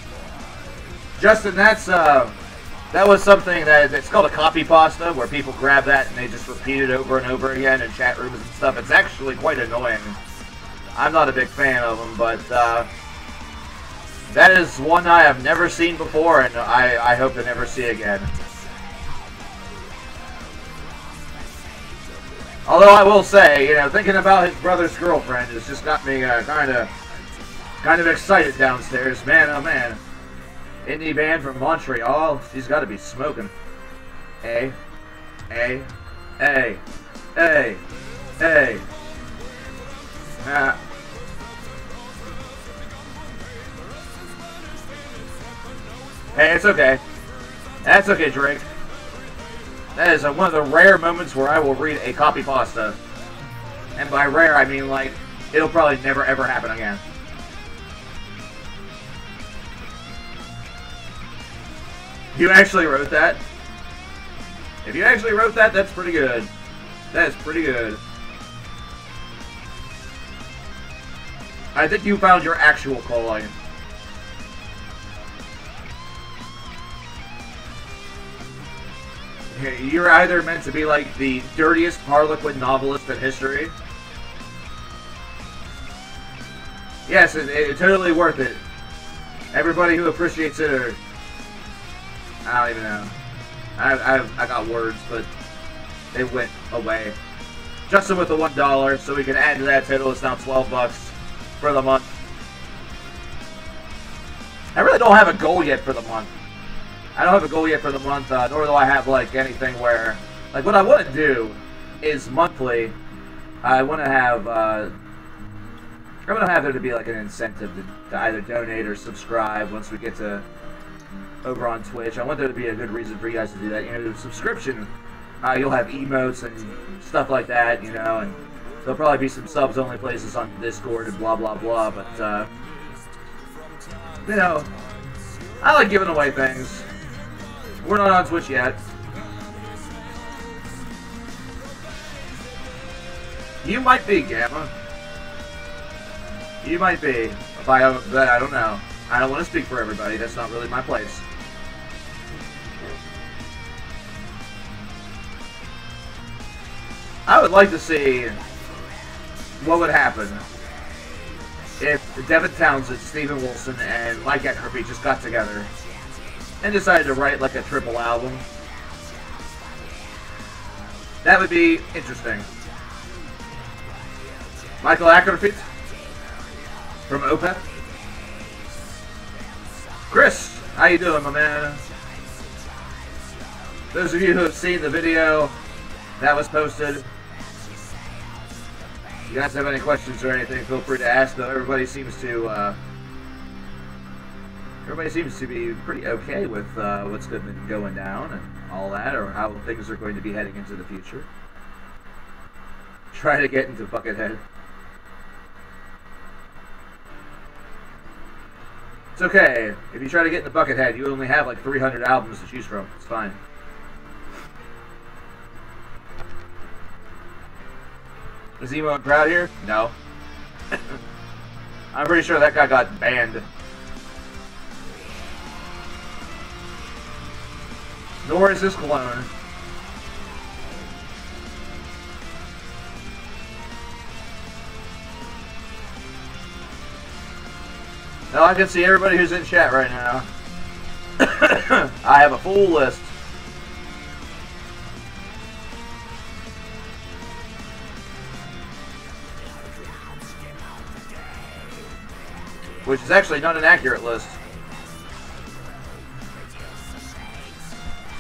Justin, that was something it's called a copypasta, where people grab that and they just repeat it over and over again in chat rooms and stuff. It's actually quite annoying. I'm not a big fan of them, but that is one I have never seen before, and I hope to never see again. Although I will say, you know, thinking about his brother's girlfriend has just got me kind of excited downstairs. Man, oh man. Indie band from Montreal. She's got to be smoking. Hey. Hey. Hey. Hey. Hey. Hey, it's okay. That's okay, Drake. That is one of the rare moments where I will read a copypasta. And by rare, I mean, like, it'll probably never ever happen again. You actually wrote that? If you actually wrote that, that's pretty good. That is pretty good. I think you found your actual calling. You're either meant to be like the dirtiest Harlequin novelist in history. Yes, it's totally worth it. Everybody who appreciates it, or I don't even know. I got words, but they went away. Justin with the $1, so we can add to that total. It's now $12 for the month. I really don't have a goal yet for the month. I don't have a goal yet for the month, nor do I have like anything where, like, what I want to do is monthly. I want to have, I'm gonna have there to be like an incentive to either donate or subscribe once we get to over on Twitch. I want there to be a good reason for you guys to do that. You know, the subscription, you'll have emotes and stuff like that, you know, and there'll probably be some subs-only places on Discord and blah blah blah. But you know, I like giving away things. We're not on Twitch yet. You might be, Gamma. You might be. But I don't know. I don't want to speak for everybody. That's not really my place. I would like to see what would happen if Devin Townsend, Stephen Wilson, and Mike Eckerby just got together and decided to write like a triple album. That would be interesting. Michael Eckerby from OPEC. Chris, how you doing, my man? Those of you who have seen the video that was posted, if you guys have any questions or anything, feel free to ask. Though everybody seems to be pretty okay with what's going down and all that, or how things are going to be heading into the future. Try to get into Buckethead. It's okay. If you try to get into Buckethead, you only have like 300 albums to choose from. It's fine. Is Emo and Proud here? No. I'm pretty sure that guy got banned. Nor is this clone. No, I can see everybody who's in chat right now. I have a full list. Which is actually not an accurate list.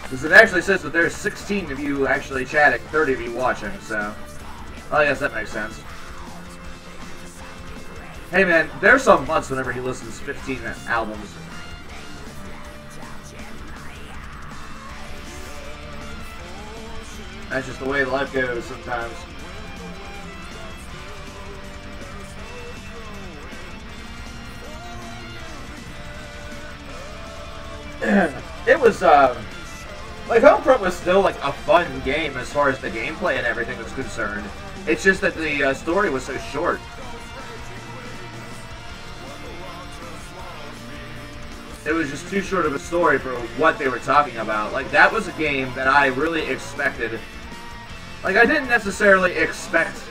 Because it actually says that there's 16 of you actually chatting, 30 of you watching, so I guess that makes sense. Hey man, there's some months whenever he listens to 15 albums. That's just the way life goes sometimes. It was, like, Homefront was still, like, a fun game as far as the gameplay and everything was concerned. It's just that the story was so short. It was just too short of a story for what they were talking about. Like, that was a game that I really expected. Like, I didn't necessarily expect,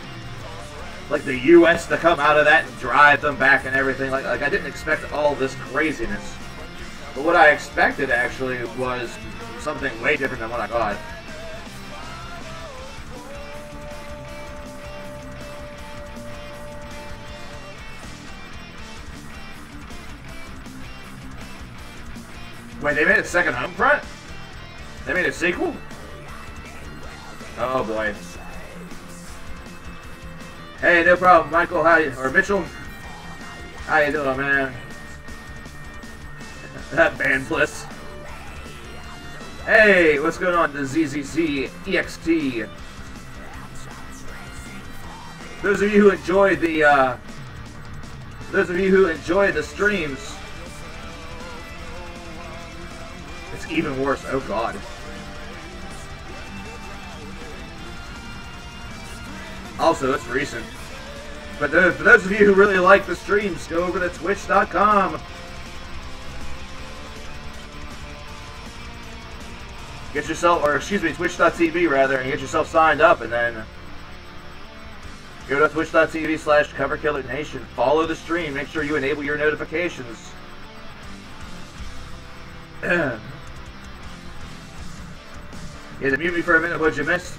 like, the U.S. to come out of that and drive them back and everything. Like I didn't expect all this craziness. But what I expected, actually, was something way different than what I got. Wait, they made a second Homefront? They made a sequel? Oh boy. Hey, no problem, Michael. How you, or Mitchell? How you doing, man? That band bliss. Hey, what's going on? The ZZZ EXT. Those of you who enjoyed the streams. It's even worse. Oh god. Also, it's recent. But for those of you who really like the streams, go over to twitch.com. Get yourself, or excuse me, twitch.tv rather, and get yourself signed up, and then go to twitch.tv/coverkillernation. Follow the stream. Make sure you enable your notifications. Yeah, to mute me for a minute, what'd you miss?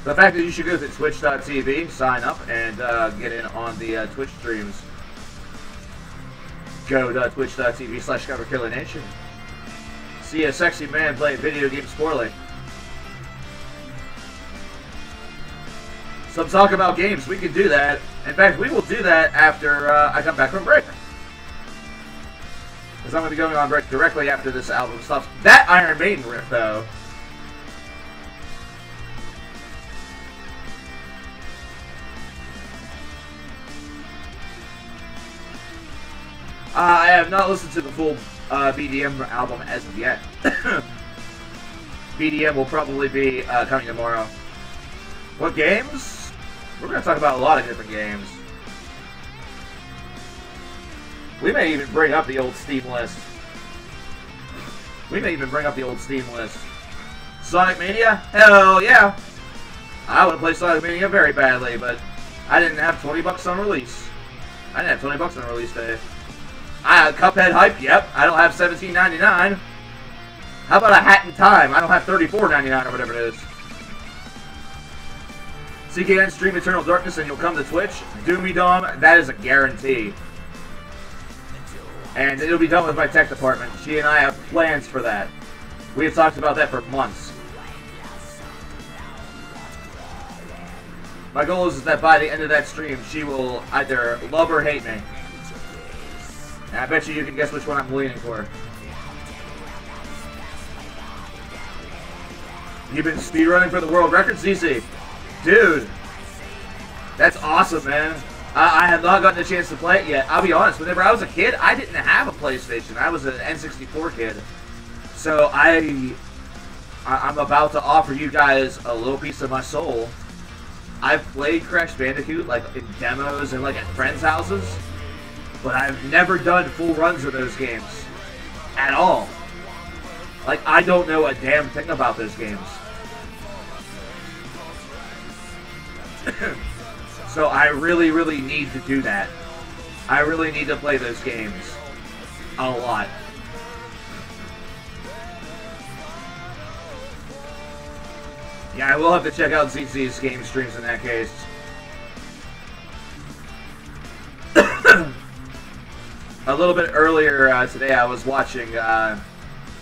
The fact that you should go to twitch.tv, sign up, and get in on the Twitch streams. Go to twitch.tv/coverkillernation. See a sexy man play video games poorly. Some talk about games, we can do that. In fact, we will do that after I come back from break. Because I'm going to be going on break directly after this album stops. That Iron Maiden riff, though. I have not listened to the full BDM album as of yet. BDM will probably be coming tomorrow. What games? We're going to talk about a lot of different games. We may even bring up the old Steam list. Sonic Mania? Hell yeah! I would play Sonic Mania very badly, but I didn't have 20 bucks on release. I didn't have 20 bucks on release day. I had Cuphead hype, yep. I don't have $17.99. How about a Hat in Time? I don't have $34.99 or whatever it is. CKN stream Eternal Darkness and you'll come to Twitch. Doomy Dom, that is a guarantee. And it'll be done with my tech department. She and I have plans for that. We have talked about that for months. My goal is that by the end of that stream, she will either love or hate me. And I bet you can guess which one I'm leaning for. You've been speedrunning for the world record, CC? Dude, that's awesome, man. I have not gotten a chance to play it yet. I'll be honest, whenever I was a kid, I didn't have a PlayStation. I was an N64 kid. So I'm about to offer you guys a little piece of my soul. I've played Crash Bandicoot like in demos and like at friends' houses, but I've never done full runs of those games at all. Like, I don't know a damn thing about those games. So I really, really need to do that. I really need to play those games a lot. Yeah, I will have to check out ZZ's game streams in that case. A little bit earlier today, I was watching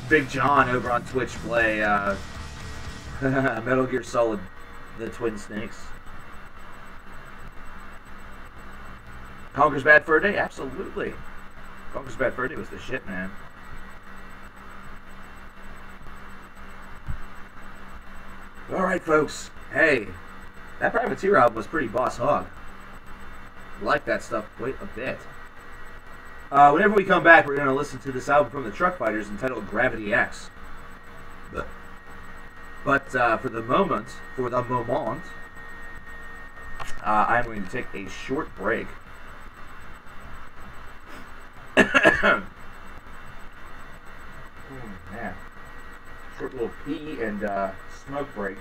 Big John over on Twitch play Metal Gear Solid: The Twin Snakes. Conker's Bad Fur Day? Absolutely. Conker's Bad Fur Day was the shit, man. Alright, folks. Hey, that Privateer album was pretty boss hog. I like that stuff quite a bit. Whenever we come back, we're going to listen to this album from the Truck Fighters entitled Gravity X. But for the moment, I'm going to take a short break. Man. Short little pee and smoke break.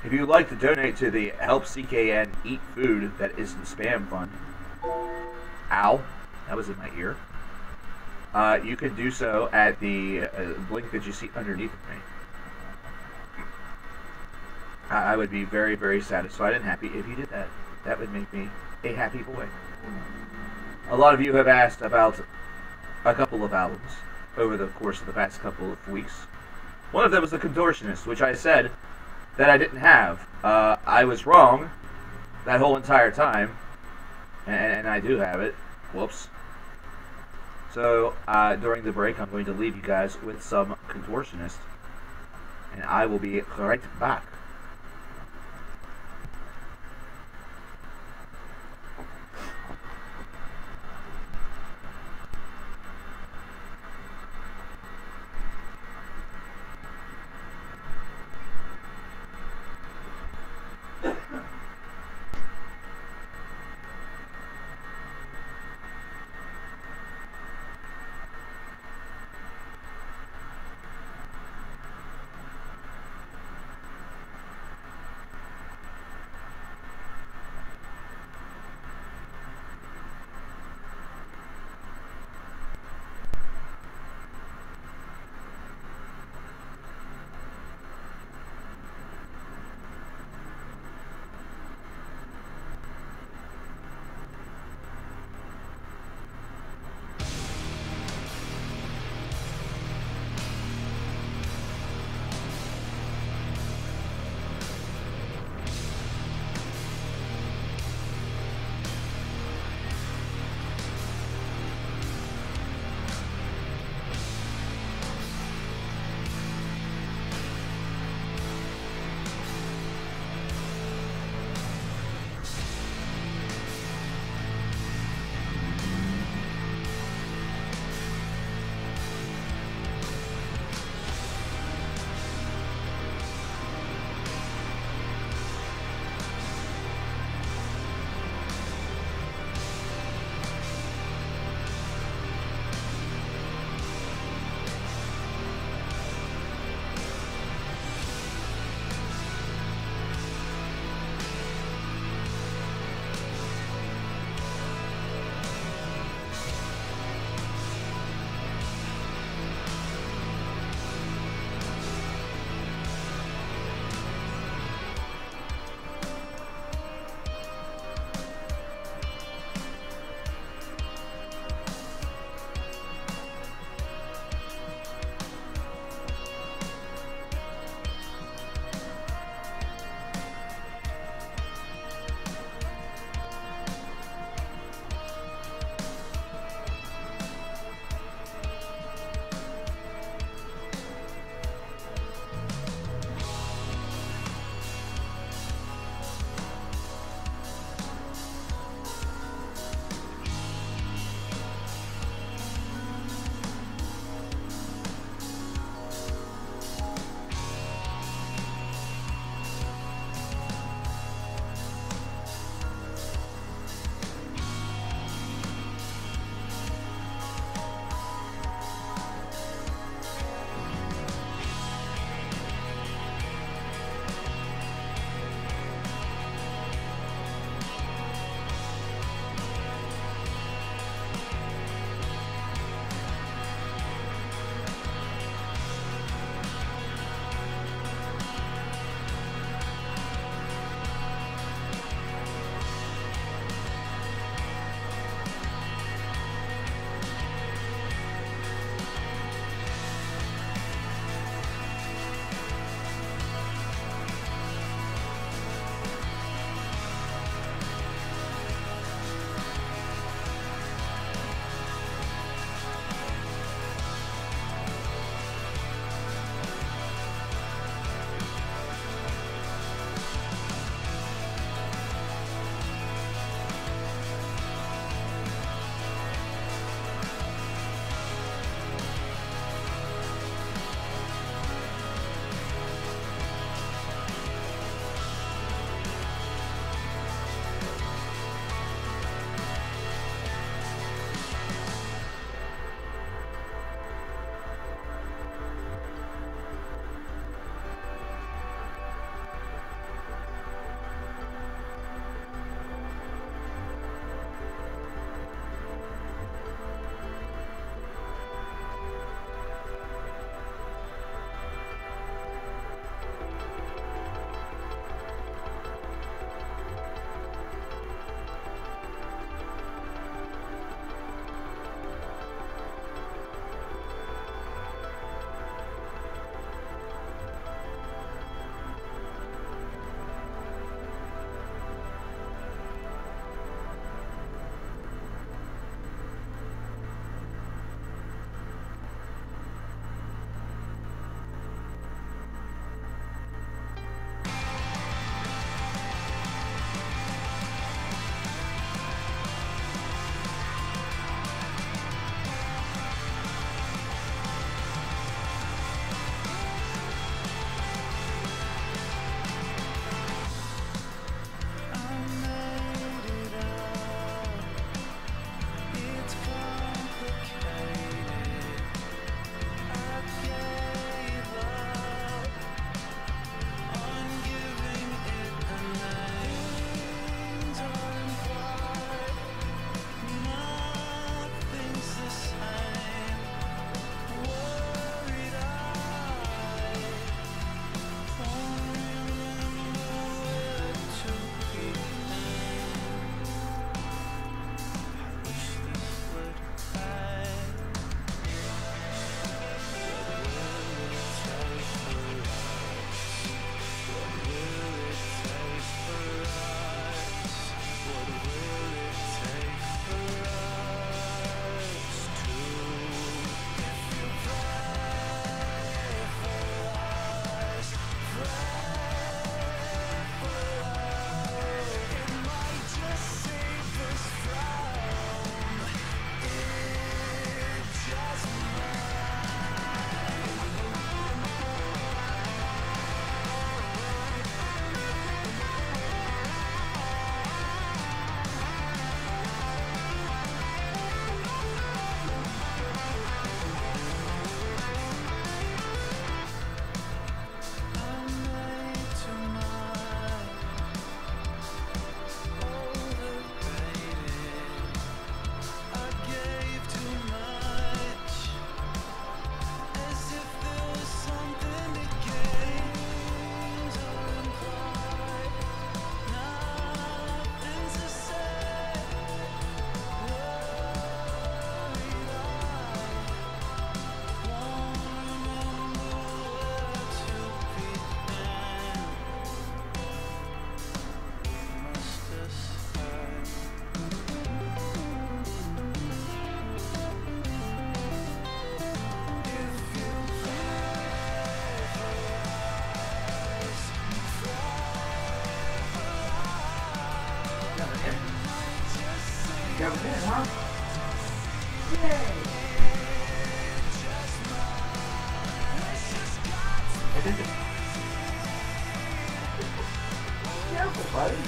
If you'd like to donate to the Help CKN Eat Food That Isn't Spam Fund, ow, that was in my ear, you can do so at the link that you see underneath me. I would be very, very satisfied and happy if you did that. That would make me a happy boy. A lot of you have asked about a couple of albums over the course of the past couple of weeks. One of them was The Contortionist, which I said that I didn't have. I was wrong that whole entire time, and I do have it. Whoops. So, during the break, I'm going to leave you guys with some Contortionist, and I will be right back. Coming in, huh? Yay! Careful, buddy.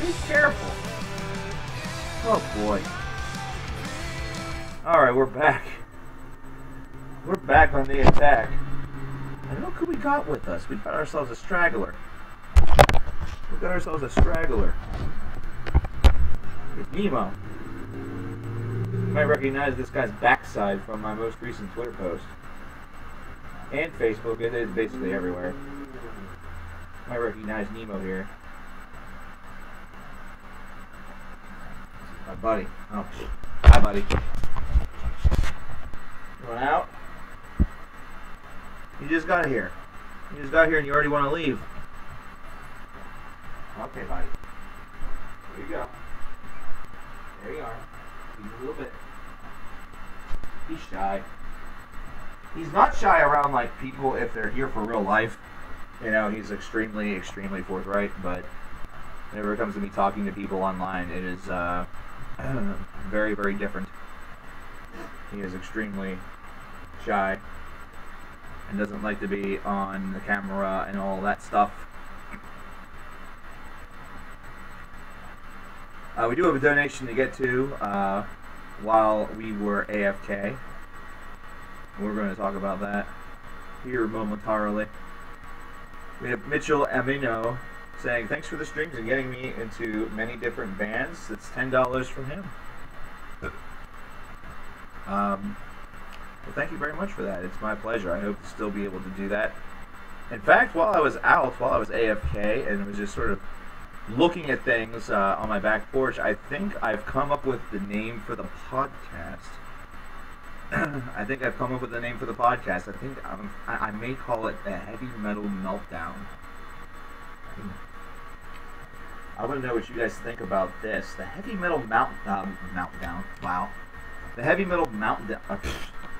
Be careful. Oh boy. Alright, we're back. We're back on the attack. And look who we got with us. We got ourselves a straggler. We got ourselves a straggler. It's Nemo. You might recognize this guy's backside from my most recent Twitter post. And Facebook. It is basically everywhere. You might recognize Nemo here. My buddy. Oh, hi, buddy. Going out? You just got here. You just got here and you already want to leave. Okay, buddy. Here you go. There you are. He's a little bit. He's shy. He's not shy around like people if they're here for real life. You know, he's extremely, extremely forthright, but whenever it comes to me talking to people online, it is very, very different. He is extremely shy and doesn't like to be on the camera and all that stuff. We do have a donation to get to while we were AFK. We're going to talk about that here momentarily. We have Mitchell Amino saying, thanks for the streams and getting me into many different bands. It's $10 from him. Well, thank you very much for that. It's my pleasure. I hope to still be able to do that. In fact, while I was out, while I was AFK, and was just sort of looking at things on my back porch, I think I've come up with the name for the podcast. I think I've come up with the name for the podcast. I think I may call it the Heavy Metal Meltdown. I want to know what you guys think about this. The Heavy Metal Meltdown. Wow. The Heavy Metal Meltdown.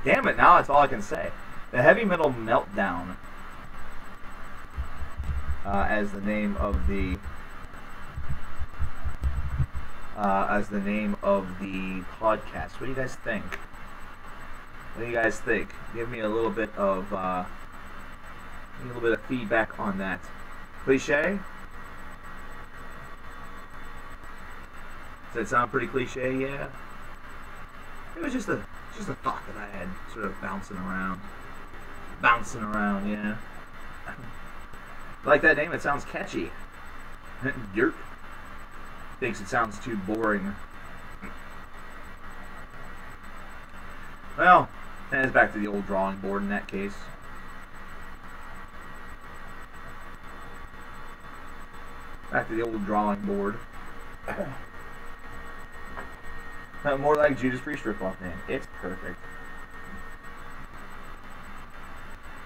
Damn it, now that's all I can say. The Heavy Metal Meltdown. As the name of the podcast. What do you guys think? What do you guys think? Give me a little bit of feedback on that. Cliche? Does that sound pretty cliche? Yeah. It was just a thought that I had, sort of bouncing around. Yeah. I like that name. It sounds catchy. Yerk. Thinks it sounds too boring. Well, and it's back to the old drawing board in that case. Back to the old drawing board. More like Judas Priest ripoff name. It's perfect.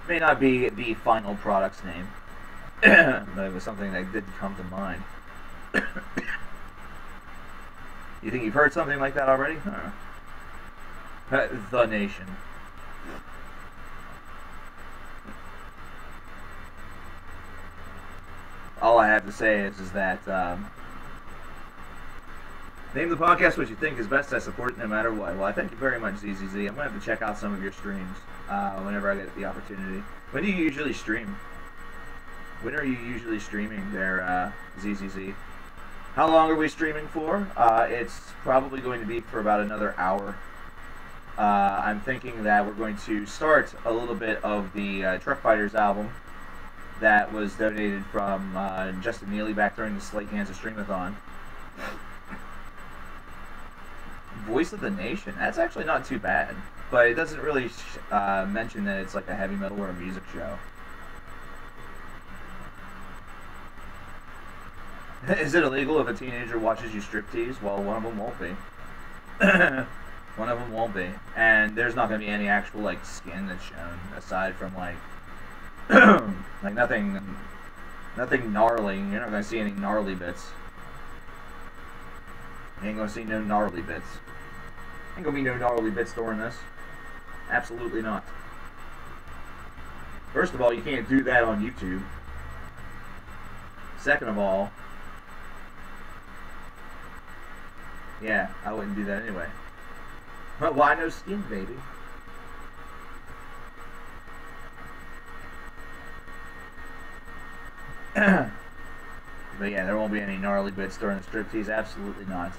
May not be the final product's name, but it was something that did come to mind. You think you've heard something like that already? Huh. The Nation. All I have to say is that name the podcast what you think is best. I support it no matter what. Well, I thank you very much, ZZZ. I'm going to have to check out some of your streams whenever I get the opportunity. When do you usually stream? When are you usually streaming there, ZZZ? How long are we streaming for? It's probably going to be for about another hour. I'm thinking that we're going to start a little bit of the Truck Fighters album that was donated from Justin Neely back during the Slate Kansas Streamathon. Voice of the Nation. That's actually not too bad, but it doesn't really mention that it's like a heavy metal or a music show. Is it illegal if a teenager watches you striptease? Well, one of them won't be. One of them won't be. And there's not going to be any actual, like, skin that's shown, aside from, like, like, nothing gnarly. You're not going to see any gnarly bits. You ain't going to see no gnarly bits. Ain't going to be no gnarly bits during this. Absolutely not. First of all, you can't do that on YouTube. Second of all, Yeah, I wouldn't do that anyway. But why no skin, baby? But yeah, there won't be any gnarly bits during the striptease. Absolutely not.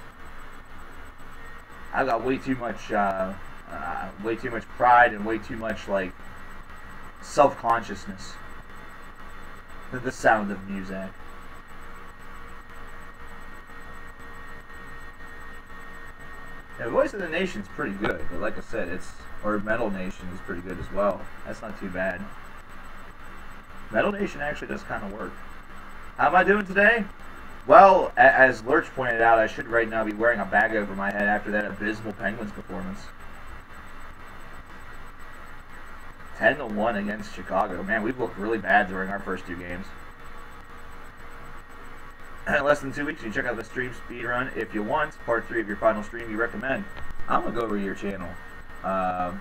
I've got way too much pride and way too much like self-consciousness for the sound of music. Yeah, Voice of the Nation's pretty good, but like I said, or Metal Nation is pretty good as well. That's not too bad. Metal Nation actually does kind of work. How am I doing today? Well, as Lurch pointed out, I should right now be wearing a bag over my head after that abysmal Penguins performance. 10-1 against Chicago. Man, we've looked really bad during our first 2 games. In less than 2 weeks, you can check out the stream Speedrun if you want. Part 3 of your final stream you recommend. I'm going to go over to your channel. I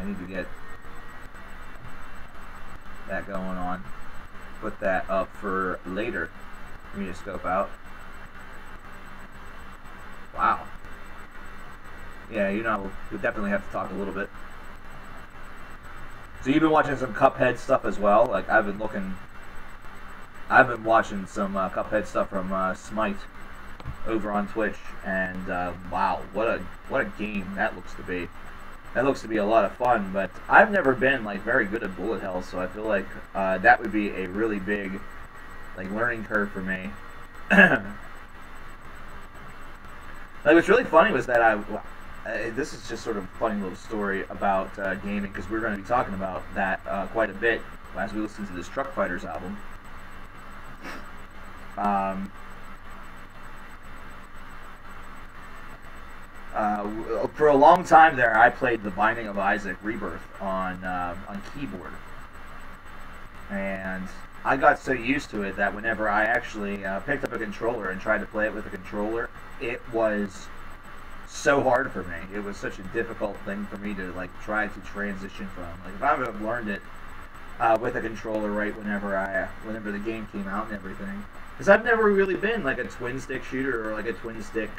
need to get that going on. Put that up for later for me to scope out. Wow. Yeah, you know, we definitely have to talk a little bit. So you've been watching some Cuphead stuff as well? Like, I've been watching some Cuphead stuff from Smite over on Twitch, and wow, what a game that looks to be. That looks to be a lot of fun, but I've never been like very good at bullet hell, so I feel like that would be a really big like learning curve for me. Like, what's really funny was that this is just sort of a funny little story about gaming, because we're going to be talking about that quite a bit as we listen to this Truck Fighters album. For a long time there, I played The Binding of Isaac Rebirth on keyboard, and I got so used to it that whenever I actually picked up a controller and tried to play it with a controller, it was so hard for me. It was such a difficult thing for me to like try to transition from. Like, if I would have learned it with a controller right whenever the game came out and everything, because I've never really been like a twin stick shooter or like a twin stick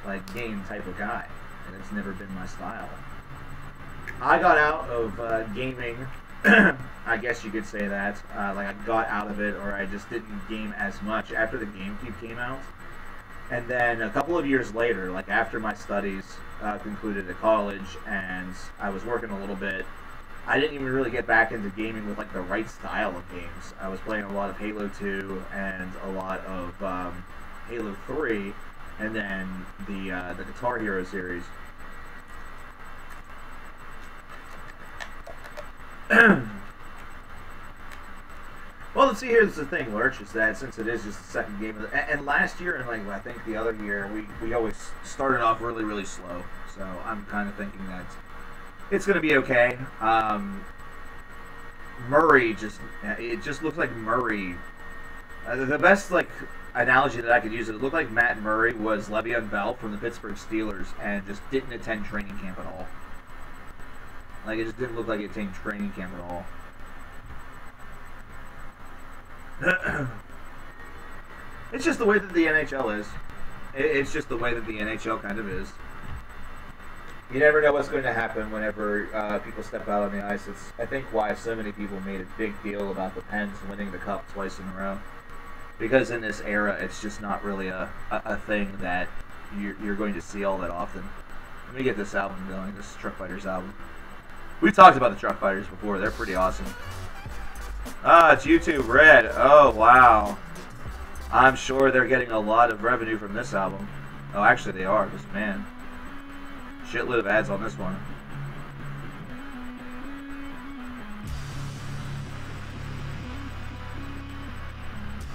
like game type of guy, and it's never been my style. I got out of gaming. I guess you could say that. Like, I got out of it, or I just didn't game as much after the GameCube came out. And then a couple of years later, like after my studies concluded at college and I was working a little bit, I didn't even really get back into gaming with like the right style of games. I was playing a lot of Halo 2 and a lot of Halo 3, and then the Guitar Hero series. Well, let's see, here's the thing, Lurch, is that since it is just the second game of the... And last year, and like I think the other year, we always started off really, really slow. So I'm kind of thinking that it's going to be okay. Murray it just looks like Murray. The best, like, analogy that I could use, it looked like Matt Murray was Le'Veon Bell from the Pittsburgh Steelers and just didn't attend training camp at all. Like, it just didn't look like it attended training camp at all. It's just the way that the NHL is. It's just the way that the NHL kind of is. You never know what's going to happen whenever people step out on the ice. It's, I think, why so many people made a big deal about the Pens winning the Cup twice in a row. Because in this era, it's just not really a thing that you're going to see all that often. Let me get this album going, this Truck Fighters album. We've talked about the Truck Fighters before. They're pretty awesome. Ah, it's YouTube Red. Oh, wow. I'm sure they're getting a lot of revenue from this album. Oh, actually they are, because, man, shitload of ads on this one.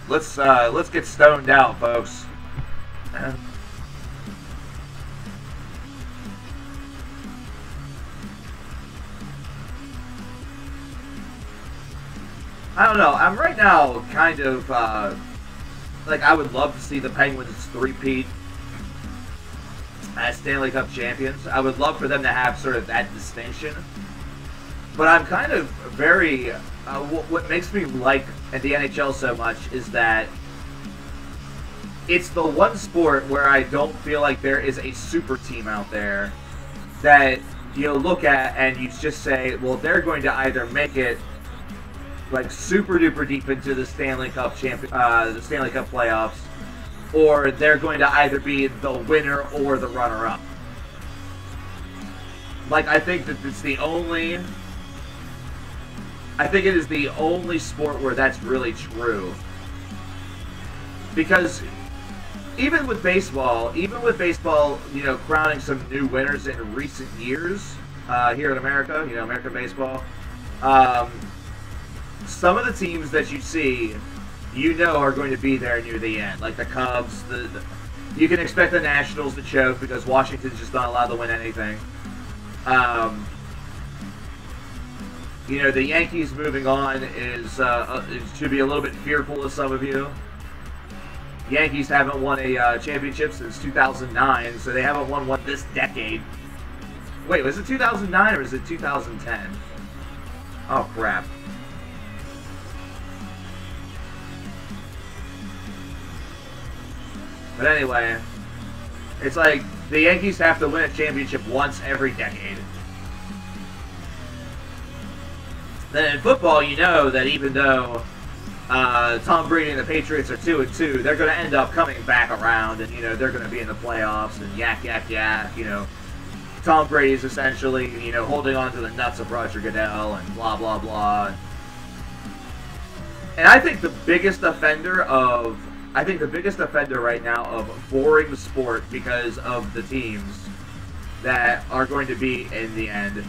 Let's get stoned out, folks. I don't know. I'm right now kind of, like, I would love to see the Penguins three-peat as Stanley Cup champions. I would love for them to have sort of that distinction. But I'm kind of very, what makes me like the NHL so much is that it's the one sport where I don't feel like there is a super team out there that you look at and you just say, well, they're going to either make it like super duper deep into the Stanley Cup the Stanley Cup playoffs, or they're going to either be the winner or the runner-up. Like, I think that it's the only... I think it is the only sport where that's really true. Because even with baseball, you know, crowning some new winners in recent years here in America, you know, American baseball, some of the teams that you see, you know, are going to be there near the end. Like the Cubs, you can expect the Nationals to choke because Washington's just not allowed to win anything. You know, the Yankees moving on should be a little bit fearful of some of you. Yankees haven't won a championship since 2009, so they haven't won one this decade. Wait, was it 2009 or was it 2010? Oh, crap. But anyway, it's like the Yankees have to win a championship once every decade. Then in football, you know that even though Tom Brady and the Patriots are 2-2, they're going to end up coming back around, and you know they're going to be in the playoffs and yak. You know, Tom Brady's essentially holding on to the nuts of Roger Goodell and blah blah blah. And I think the biggest offender right now of boring the sport because of the teams that are going to be in the end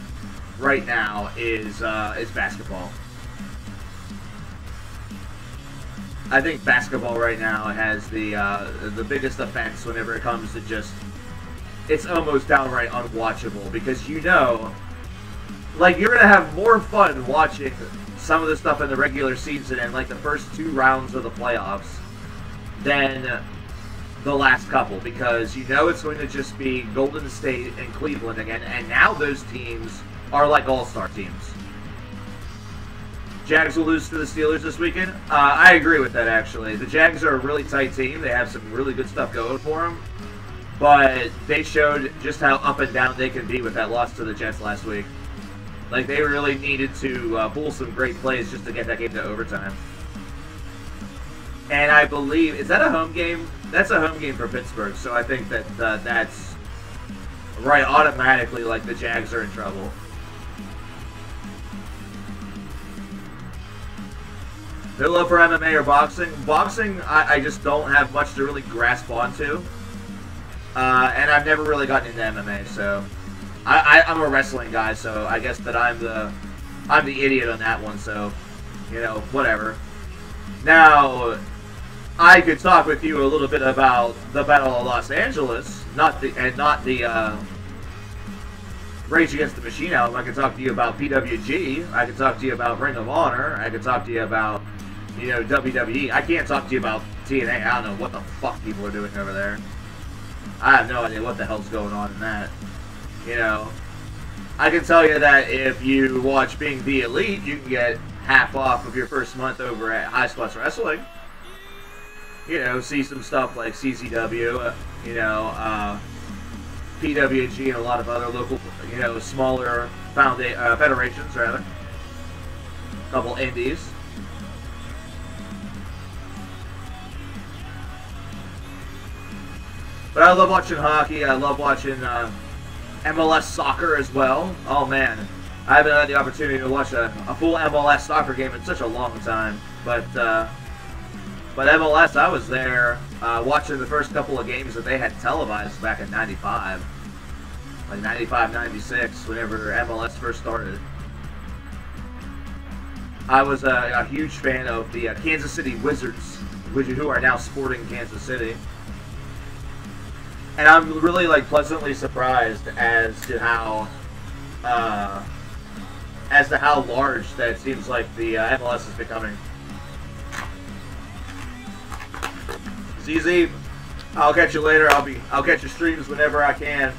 right now is basketball. I think basketball right now has the biggest offense whenever it comes to just, it's almost downright unwatchable because like you're gonna have more fun watching some of the stuff in the regular season and like the first 2 rounds of the playoffs than the last couple, because it's going to just be Golden State and Cleveland again, and now those teams are like all-star teams. Jags will lose to the Steelers this weekend. I agree with that, actually. The Jags are a really tight team. They have some really good stuff going for them, but they showed just how up and down they can be with that loss to the Jets last week. Like, they really needed to pull some great plays just to get that game to overtime. And I believe, is that a home game? That's a home game for Pittsburgh, so I think that that's right automatically, like the Jags are in trouble. No love for MMA or boxing. Boxing, I just don't have much to really grasp onto. And I've never really gotten into MMA, so I'm a wrestling guy, so I guess that I'm the idiot on that one, so whatever. Now, I could talk with you a little bit about the Battle of Los Angeles, not the Rage Against the Machine album. I could talk to you about PWG. I could talk to you about Ring of Honor. I could talk to you about WWE. I can't talk to you about TNA. I don't know what the fuck people are doing over there. I have no idea what the hell's going on in that. I can tell you that if you watch Being the Elite, you can get half off of your first month over at High Spots Wrestling. See some stuff like CZW, PWG, and a lot of other local, smaller federations, rather. A couple indies. But I love watching hockey. I love watching MLS soccer as well. Oh man, I haven't had the opportunity to watch a full MLS soccer game in such a long time. But MLS, I was there watching the first couple of games that they had televised back in '95, like '95, '96, whenever MLS first started. I was a huge fan of the Kansas City Wizards, who are now Sporting Kansas City. And I'm really pleasantly surprised as to how large that seems like the MLS is becoming. ZZ, I'll catch you later. I'll catch your streams whenever I can.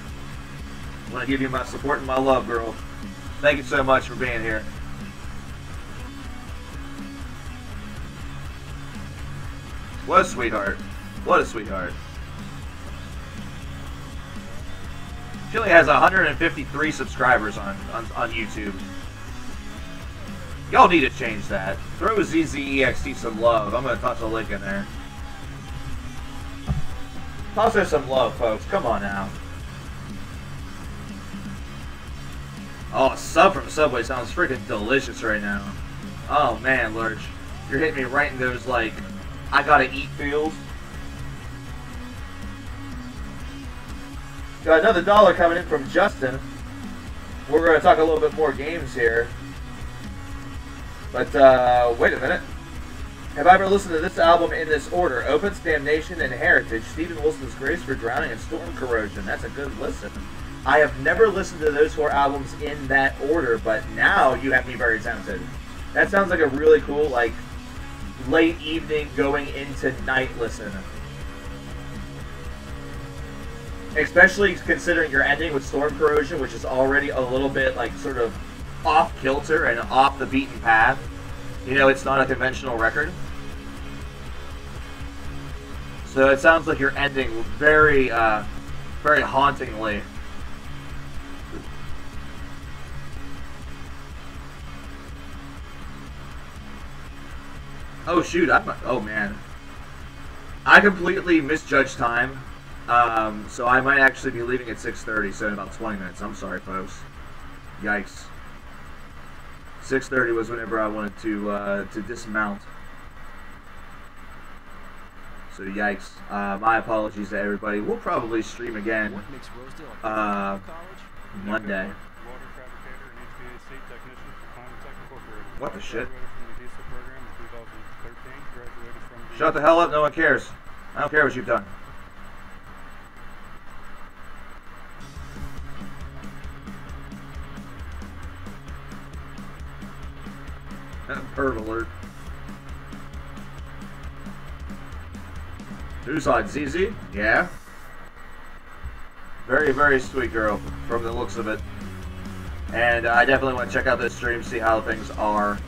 I want to give you my support and my love, girl. Thank you so much for being here. What a sweetheart. What a sweetheart. She only has 153 subscribers on YouTube. Y'all need to change that. Throw ZZEXT some love. I'm going to toss a link in there. Toss her some love, folks. Come on now. Oh, a sub from Subway sounds freaking delicious right now. Oh, man, Lurch. You're hitting me right in those, like, I gotta eat feels. Got another dollar coming in from Justin. We're going to talk a little bit more games here. But, wait a minute. Have I ever listened to this album in this order? Opens, Damnation, and Heritage. Stephen Wilson's Grace for Drowning, and Storm Corrosion. That's a good listen. I have never listened to those 4 albums in that order, but now you have me very tempted. That sounds like a really cool, like, late evening going into night listen. Especially considering you're ending with Storm Corrosion, which is already a little bit, like, sort of off-kilter and off the beaten path. You know, it's not a conventional record. So it sounds like you're ending very, very hauntingly. Oh shoot, oh man. I completely misjudged time. So I might actually be leaving at 6:30, so in about 20 minutes. I'm sorry, folks. Yikes. 6:30 was whenever I wanted to dismount. So yikes. My apologies to everybody. We'll probably stream again Monday. What the shit? Shut the hell up, no one cares. I don't care what you've done. Bird alert. Who's on ZZ? Yeah. Very, very sweet girl from the looks of it. And I definitely want to check out this stream, see how things are.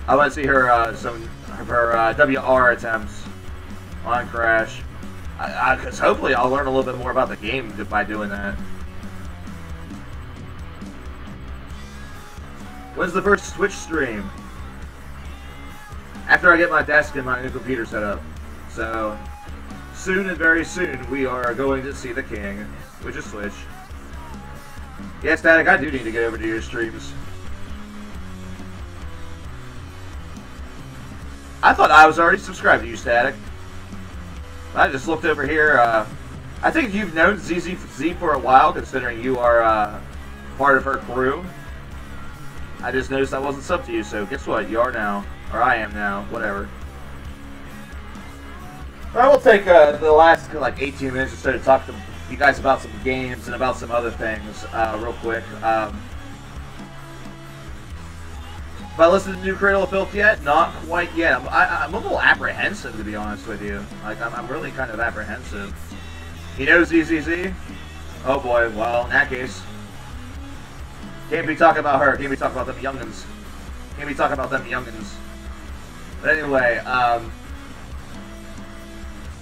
I want to see her some of her WR attempts on Crash. Because hopefully I'll learn a little bit more about the game by doing that. When's the first Twitch stream? After I get my desk and my new computer set up. So, soon and very soon we are going to see the king, which is Twitch. Yeah, Static, I do need to get over to your streams. I thought I was already subscribed to you, Static. I just looked over here. I think you've known ZZ for a while, considering you are part of her crew. I just noticed I wasn't subbed to you, so guess what? You are now. Or I am now. Whatever. I will take the last, like, 18 minutes or so to talk to you guys about some games and about some other things real quick. Have I listened to new Cradle of Filth yet? Not quite yet. I'm a little apprehensive, to be honest with you. Like, I'm really kind of apprehensive. You know ZZZ? Oh boy, well, in that case... Can't be talking about her. Can't be talking about them youngins. Can't be talking about them youngins. But anyway,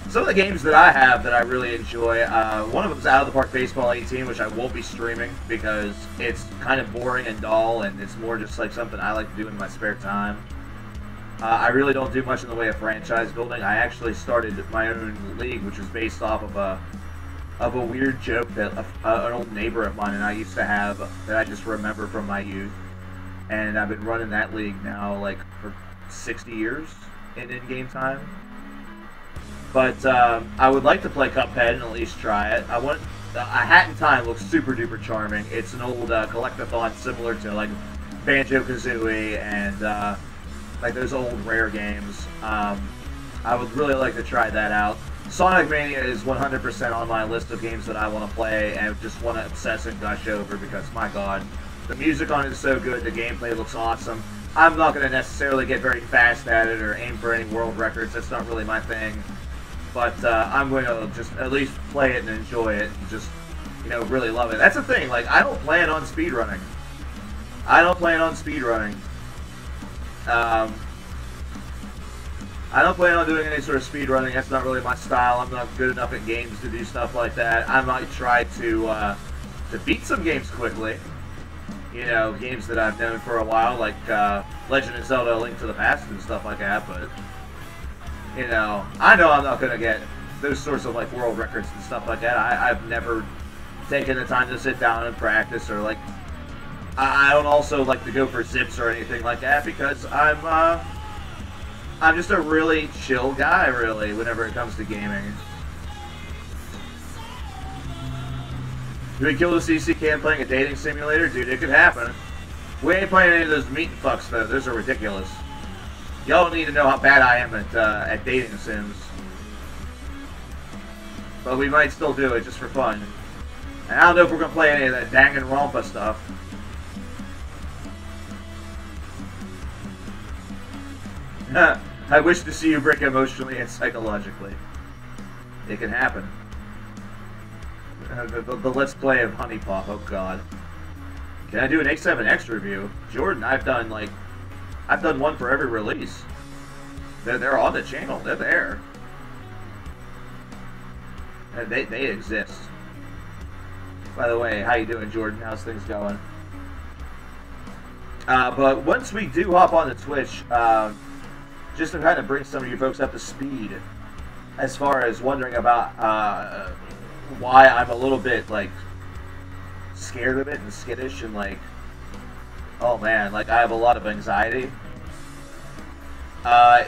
some of the games that I have that I really enjoy, one of them is Out of the Park Baseball 18, which I won't be streaming because it's kind of boring and dull, and it's more just like something I like to do in my spare time. I really don't do much in the way of franchise building. I actually started my own league, which was based off of a weird joke that an old neighbor of mine and I used to have that I just remember from my youth. And I've been running that league now, like, for 60 years in game time. But I would like to play Cuphead and at least try it. A Hat in Time looks super duper charming. It's an old collectathon similar to, like, Banjo-Kazooie and like those old Rare games. I would really like to try that out. Sonic Mania is 100% on my list of games that I want to play and just want to obsess and gush over because, my god, the music on it is so good, the gameplay looks awesome. I'm not going to necessarily get very fast at it or aim for any world records, that's not really my thing. But I'm going to just at least play it and enjoy it and just, you know, really love it. That's the thing, like, I don't plan on speedrunning. I don't plan on doing any sort of speedrunning. That's not really my style. I'm not good enough at games to do stuff like that. I might try to beat some games quickly. You know, games that I've known for a while, like Legend of Zelda: A Link to the Past and stuff like that. But you know I'm not gonna get those sorts of like world records and stuff like that. I've never taken the time to sit down and practice, or like I don't also like to go for zips or anything like that, because I'm just a really chill guy, really, whenever it comes to gaming. Do we kill the CC cam playing a dating simulator? Dude, it could happen. We ain't playing any of those meat fucks, though. Those are ridiculous. Y'all don't need to know how bad I am at dating sims. But we might still do it, just for fun. And I don't know if we're going to play any of that Danganronpa stuff. I wish to see you break emotionally and psychologically. It can happen. The Let's Play of Honey Pop, oh god. Can I do an A7X review? Jordan, I've done one for every release. They're on the channel, they're there. And they exist. By the way, how you doing, Jordan? How's things going? But once we do hop on the Twitch, just to kind of bring some of you folks up to speed, as far as wondering about why I'm a little bit like scared of it and skittish and like, oh man, like I have a lot of anxiety,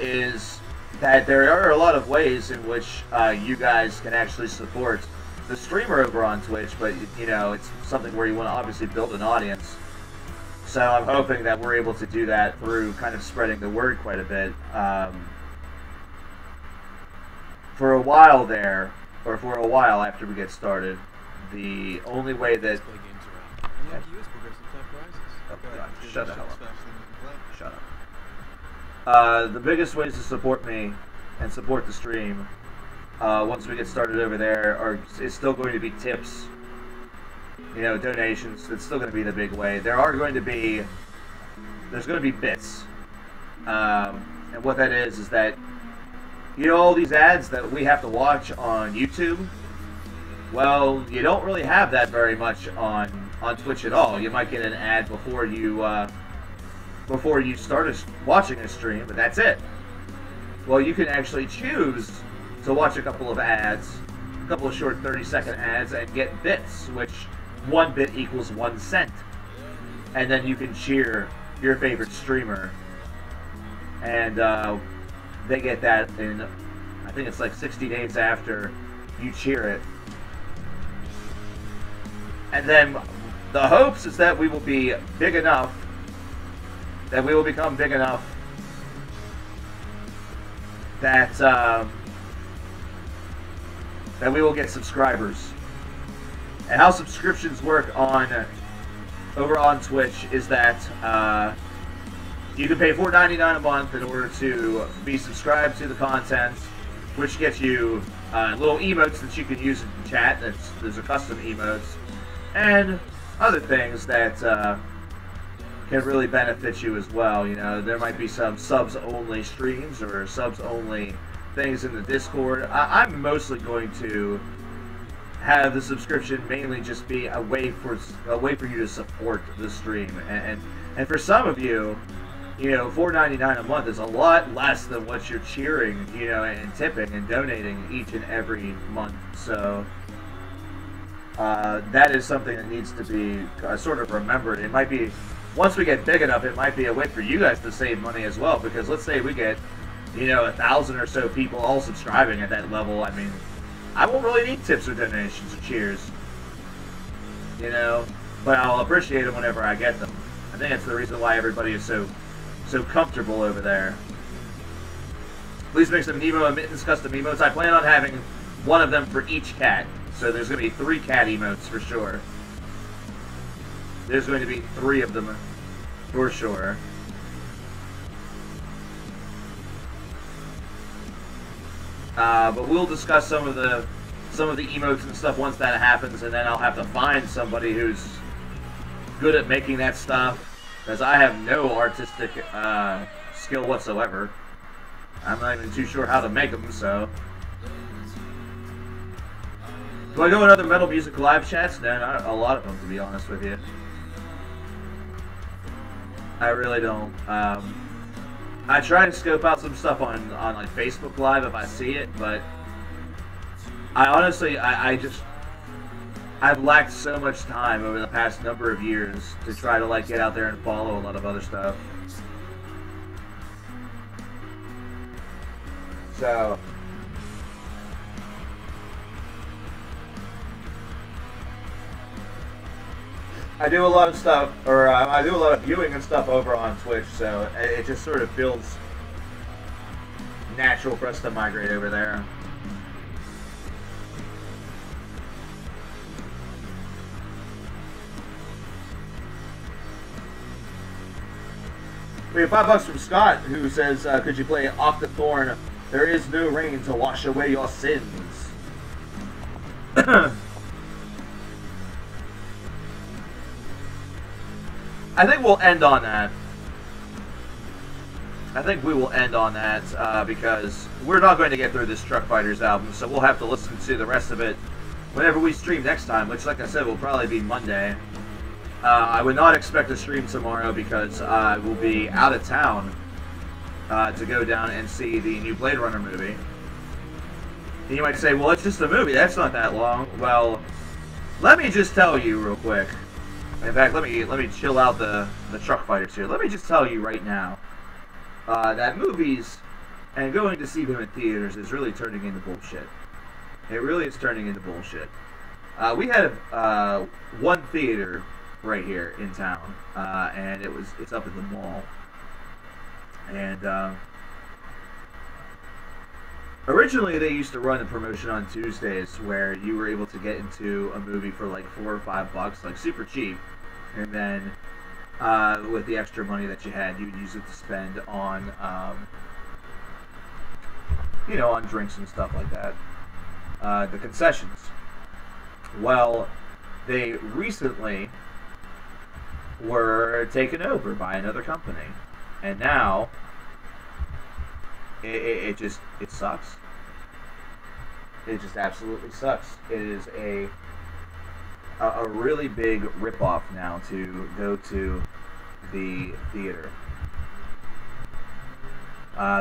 is that there are a lot of ways in which you guys can actually support the streamer over on Twitch, but you know, it's something where you want to obviously build an audience. So I'm hoping that we're able to do that through kind of spreading the word quite a bit. For a while there, or for a while after we get started, the only way that... Oh god, shut the hell up. Shut up. The biggest ways to support me and support the stream, once we get started over there, is still going to be tips. You know, donations. It's still going to be the big way. There's going to be bits, and what that is that, you know, all these ads that we have to watch on YouTube. Well, you don't really have that very much on Twitch at all. You might get an ad before you start watching a stream, but that's it. Well, you can actually choose to watch a couple of ads, a couple of short 30-second ads, and get bits, which 1 bit equals 1 cent. And then you can cheer your favorite streamer. And they get that in, I think it's like 60 days after you cheer it. And then the hopes is that we will be big enough, that we will become big enough that that we will get subscribers. And how subscriptions work over on Twitch is that you can pay $4.99 a month in order to be subscribed to the content, which gets you little emotes that you can use in chat. Those are custom emotes, and other things that can really benefit you as well. You know, there might be some subs-only streams or subs-only things in the Discord. I'm mostly going to have the subscription mainly just be a way for you to support the stream, and for some of you, you know, $4.99 a month is a lot less than what you're cheering, you know, and tipping and donating each and every month. So that is something that needs to be sort of remembered. It might be, once we get big enough, it might be a way for you guys to save money as well, because let's say we get, you know, 1,000 or so people all subscribing at that level. I mean, I won't really need tips or donations or cheers, you know, but I'll appreciate them whenever I get them. I think that's the reason why everybody is so comfortable over there. Please make some Nemo and Mittens custom emotes. I plan on having one of them for each cat, so there's going to be 3 cat emotes for sure. There's going to be 3 of them for sure. But we'll discuss some of the emotes and stuff once that happens, and then I'll have to find somebody who's good at making that stuff, because I have no artistic skill whatsoever. I'm not even too sure how to make them, so. Do I go in other metal music live chats? No, not a lot of them, to be honest with you. I really don't. I try to scope out some stuff on like Facebook Live if I see it, but I honestly, I've lacked so much time over the past number of years to try to like get out there and follow a lot of other stuff. So I do a lot of stuff, or I do a lot of viewing and stuff over on Twitch, so it just sort of feels natural for us to migrate over there. We have $5 from Scott, who says, could you play Octothorn? There is no rain to wash away your sins. I think we'll end on that. I think we will end on that because we're not going to get through this Truck Fighters album, so we'll have to listen to the rest of it whenever we stream next time, which, like I said, will probably be Monday. I would not expect to stream tomorrow because I will be out of town to go down and see the new Blade Runner movie. And you might say, well, it's just a movie. That's not that long. Well, let me just tell you real quick. In fact, let me chill out the Truck Fighters here. Let me just tell you right now that movies and going to see them in theaters is really turning into bullshit. It really is turning into bullshit. We had one theater right here in town, and it's up at the mall. And originally they used to run a promotion on Tuesdays where you were able to get into a movie for like $4 or $5, like super cheap, and then with the extra money that you had, you would use it to spend on you know, on drinks and stuff like that. The concessions. Well, they recently were taken over by another company, and now it sucks. It just absolutely sucks. It is a really big ripoff now to go to the theater.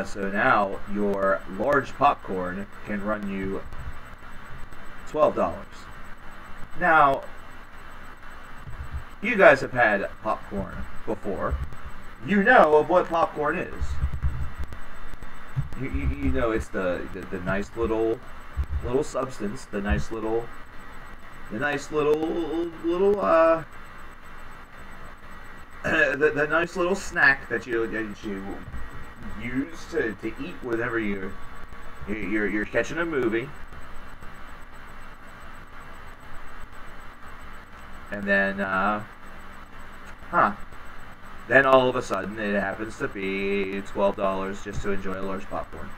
So now your large popcorn can run you $12. Now, you guys have had popcorn before. You know of what popcorn is. You know it's the nice little substance, the nice little the nice little snack that you use to eat whenever you're catching a movie. And then, then all of a sudden it happens to be $12 just to enjoy a large popcorn.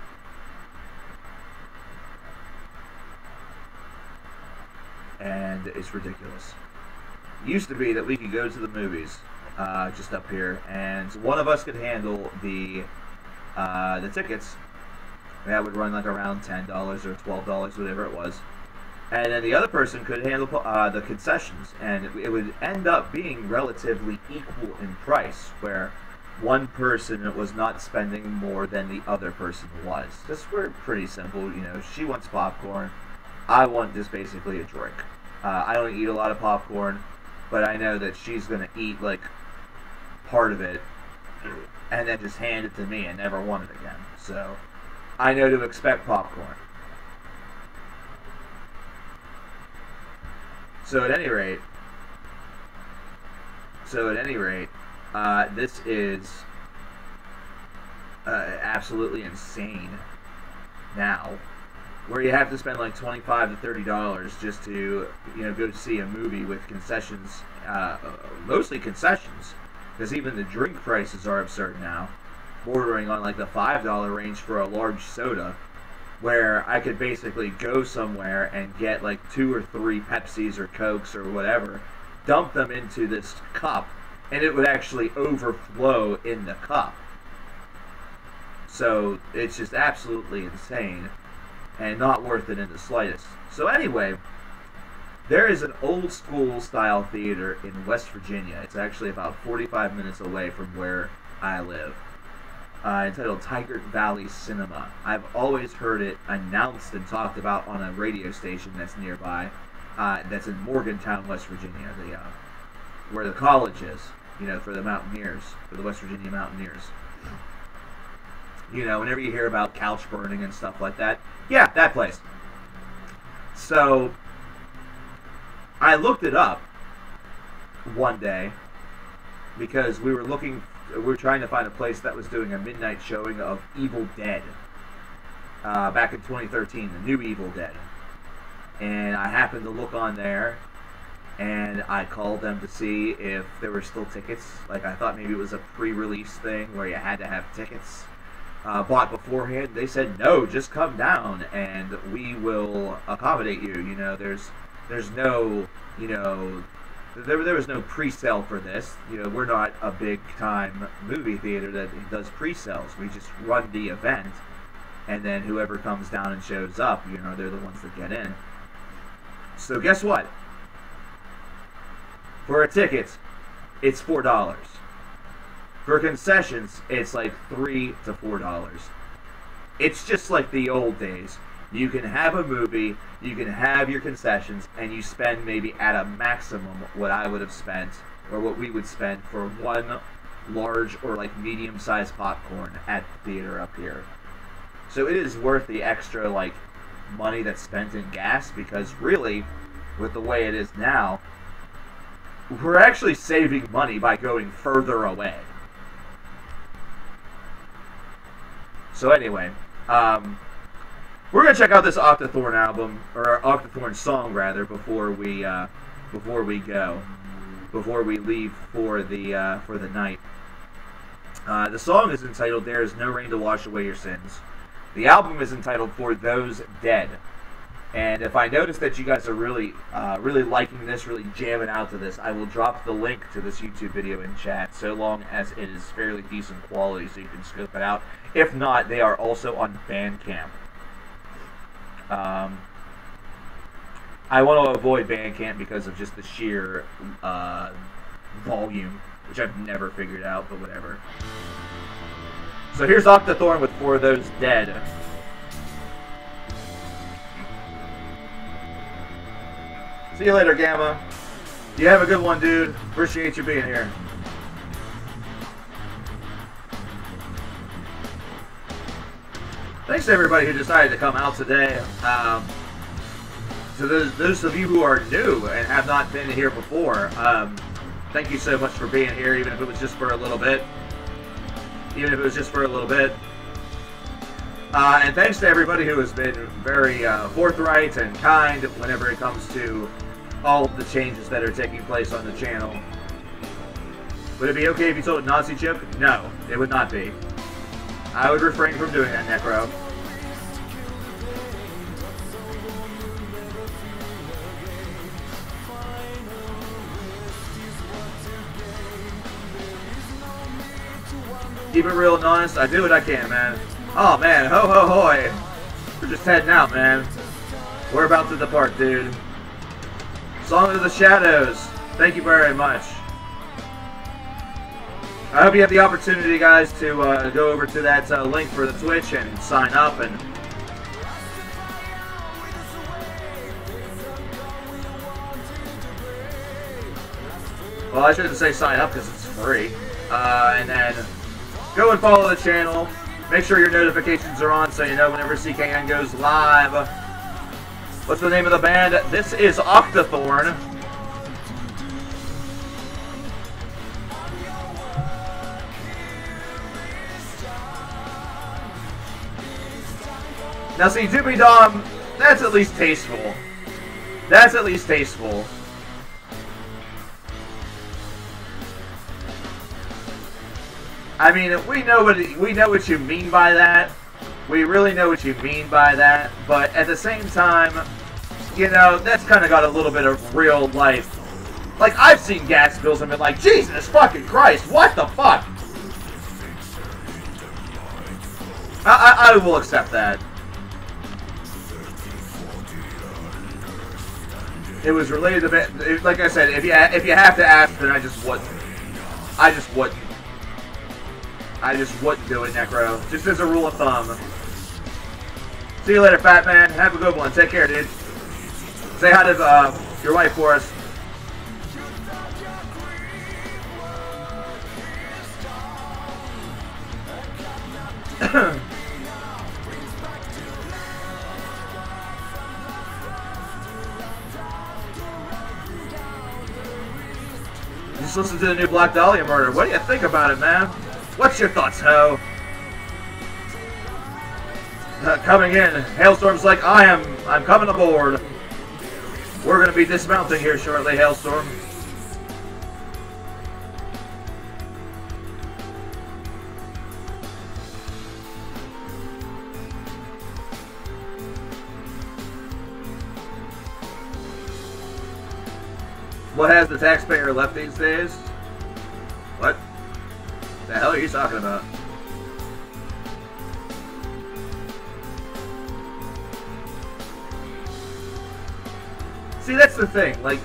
And it's ridiculous. It used to be that we could go to the movies, just up here, and one of us could handle the tickets. That would run like around $10 or $12, whatever it was. And then the other person could handle the concessions, and it would end up being relatively equal in price, where one person was not spending more than the other person was. Just we're pretty simple, you know. She wants popcorn, I want just basically a drink. I don't eat a lot of popcorn, but I know that she's gonna eat like part of it, and then just hand it to me and never want it again. So I know to expect popcorn. So at any rate, this is absolutely insane now, where you have to spend like $25 to $30 just to, you know, go to see a movie with concessions, mostly concessions, because even the drink prices are absurd now, bordering on like the $5 range for a large soda, where I could basically go somewhere and get like 2 or 3 Pepsis or Cokes or whatever, dump them into this cup, and it would actually overflow in the cup. So it's just absolutely insane and not worth it in the slightest. So anyway, there is an old school style theater in West Virginia. It's actually about 45 minutes away from where I live. Entitled Tiger Valley Cinema. I've always heard it announced and talked about on a radio station that's nearby. That's in Morgantown, West Virginia, where the college is. You know, for the Mountaineers, for the West Virginia Mountaineers. You know, whenever you hear about couch burning and stuff like that, yeah, that place. So I looked it up one day because we were trying to find a place that was doing a midnight showing of Evil Dead back in 2013, the new Evil Dead. And I happened to look on there, and I called them to see if there were still tickets. Like, I thought maybe it was a pre-release thing where you had to have tickets bought beforehand. They said, no, just come down and we will accommodate you. You know, there's no, you know, there was no pre-sale for this. You know, we're not a big-time movie theater that does pre-sales. We just run the event, and then whoever comes down and shows up, you know, they're the ones that get in. So guess what? For a ticket, it's $4. For concessions, it's like $3 to $4. It's just like the old days. You can have a movie, you can have your concessions, and you spend maybe at a maximum what I would have spent, or what we would spend for one large or like medium-sized popcorn at the theater up here. So it is worth the extra like money that's spent in gas, because really, with the way it is now, we're actually saving money by going further away. So anyway, we're gonna check out this Octothorn album, or Octothorn song rather, before we leave for the night. The song is entitled "There Is No Rain to Wash Away Your Sins." The album is entitled "For Those Dead." And if I notice that you guys are really liking this, really jamming out to this, I will drop the link to this YouTube video in chat, so long as it is fairly decent quality so you can scope it out. If not, they are also on Bandcamp. I want to avoid Bandcamp because of just the sheer volume, which I've never figured out, but whatever. So here's Octothorn with "For Those Dead." See you later, Gamma. You have a good one, dude. Appreciate you being here. Thanks to everybody who decided to come out today. To those of you who are new and have not been here before, thank you so much for being here, even if it was just for a little bit. Even if it was just for a little bit. And thanks to everybody who has been very forthright and kind whenever it comes to all of the changes that are taking place on the channel. Would it be okay if you told a Nazi joke? No, it would not be. I would refrain from doing that, Necro. Keep it real and honest. I do what I can, man. Oh, man. Ho, ho, hoy. We're just heading out, man. We're about to depart, dude. Song of the Shadows. Thank you very much. I hope you have the opportunity, guys, to go over to that link for the Twitch and sign up. And well, I shouldn't say sign up because it's free. And then go and follow the channel. Make sure your notifications are on so you know whenever CKN goes live. What's the name of the band? This is Octothorn. Now see, Doobie Dom, that's at least tasteful. That's at least tasteful. I mean, we know what you mean by that. We really know what you mean by that. But at the same time, you know, that's kind of got a little bit of real life. Like, I've seen gas bills and been like, Jesus fucking Christ, what the fuck? I will accept that. It was related to, like I said, if you have to ask, then I just wouldn't do it, Necro. Just as a rule of thumb. See you later, fat man. Have a good one. Take care, dude. Say hi to your wife for us. Just listen to the new Black Dahlia murder. What do you think about it, man? What's your thoughts, ho? Coming in, Hailstorm's like, I'm coming aboard. We're gonna be dismounting here shortly, Hailstorm. What has the taxpayer left these days? What the hell are you talking about? See, that's the thing. Like,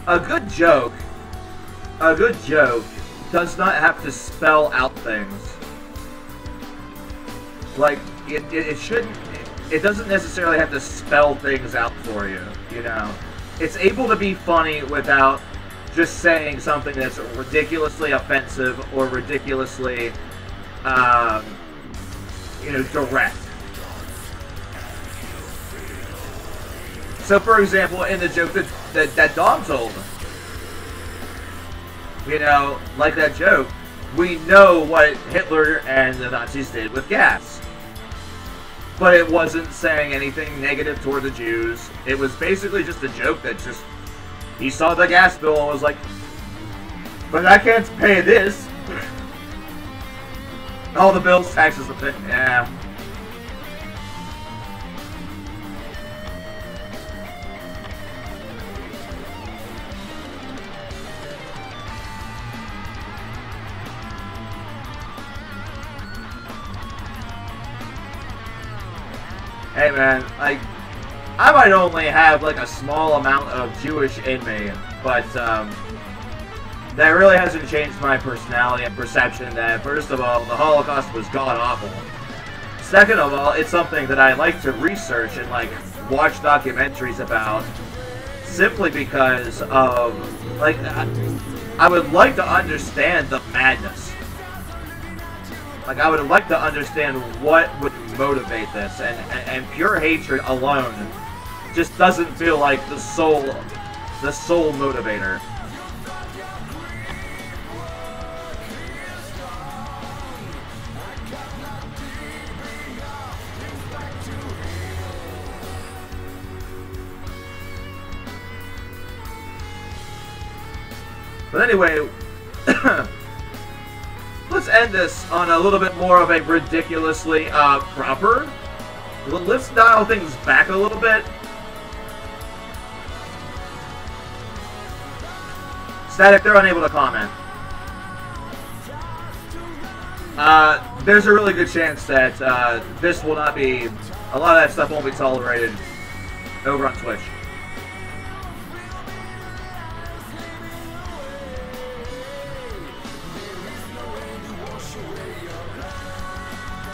a good joke does not have to spell out things. Like, it shouldn't. It doesn't necessarily have to spell things out for you. You know. It's able to be funny without just saying something that's ridiculously offensive or ridiculously, direct. So, for example, in the joke that Dom told, like that joke, we know what Hitler and the Nazis did with gas. But it wasn't saying anything negative toward the Jews. It was basically just a joke that just... He saw the gas bill and was like, but I can't pay this. All the bills, taxes, and thing. Yeah. Hey man, like, I might only have like a small amount of Jewish in me, but that really hasn't changed my personality and perception that, first of all, the Holocaust was god-awful. Second of all, it's something that I like to research and like watch documentaries about, simply because of, like, I would like to understand the madness. Like, I would like to understand what would motivate this, and pure hatred alone just doesn't feel like the sole motivator. But anyway, let's end this on a little bit more of a ridiculously proper. Let's dial things back a little bit. Static, they're unable to comment. There's a really good chance that this will not be... A lot of that stuff won't be tolerated over on Twitch.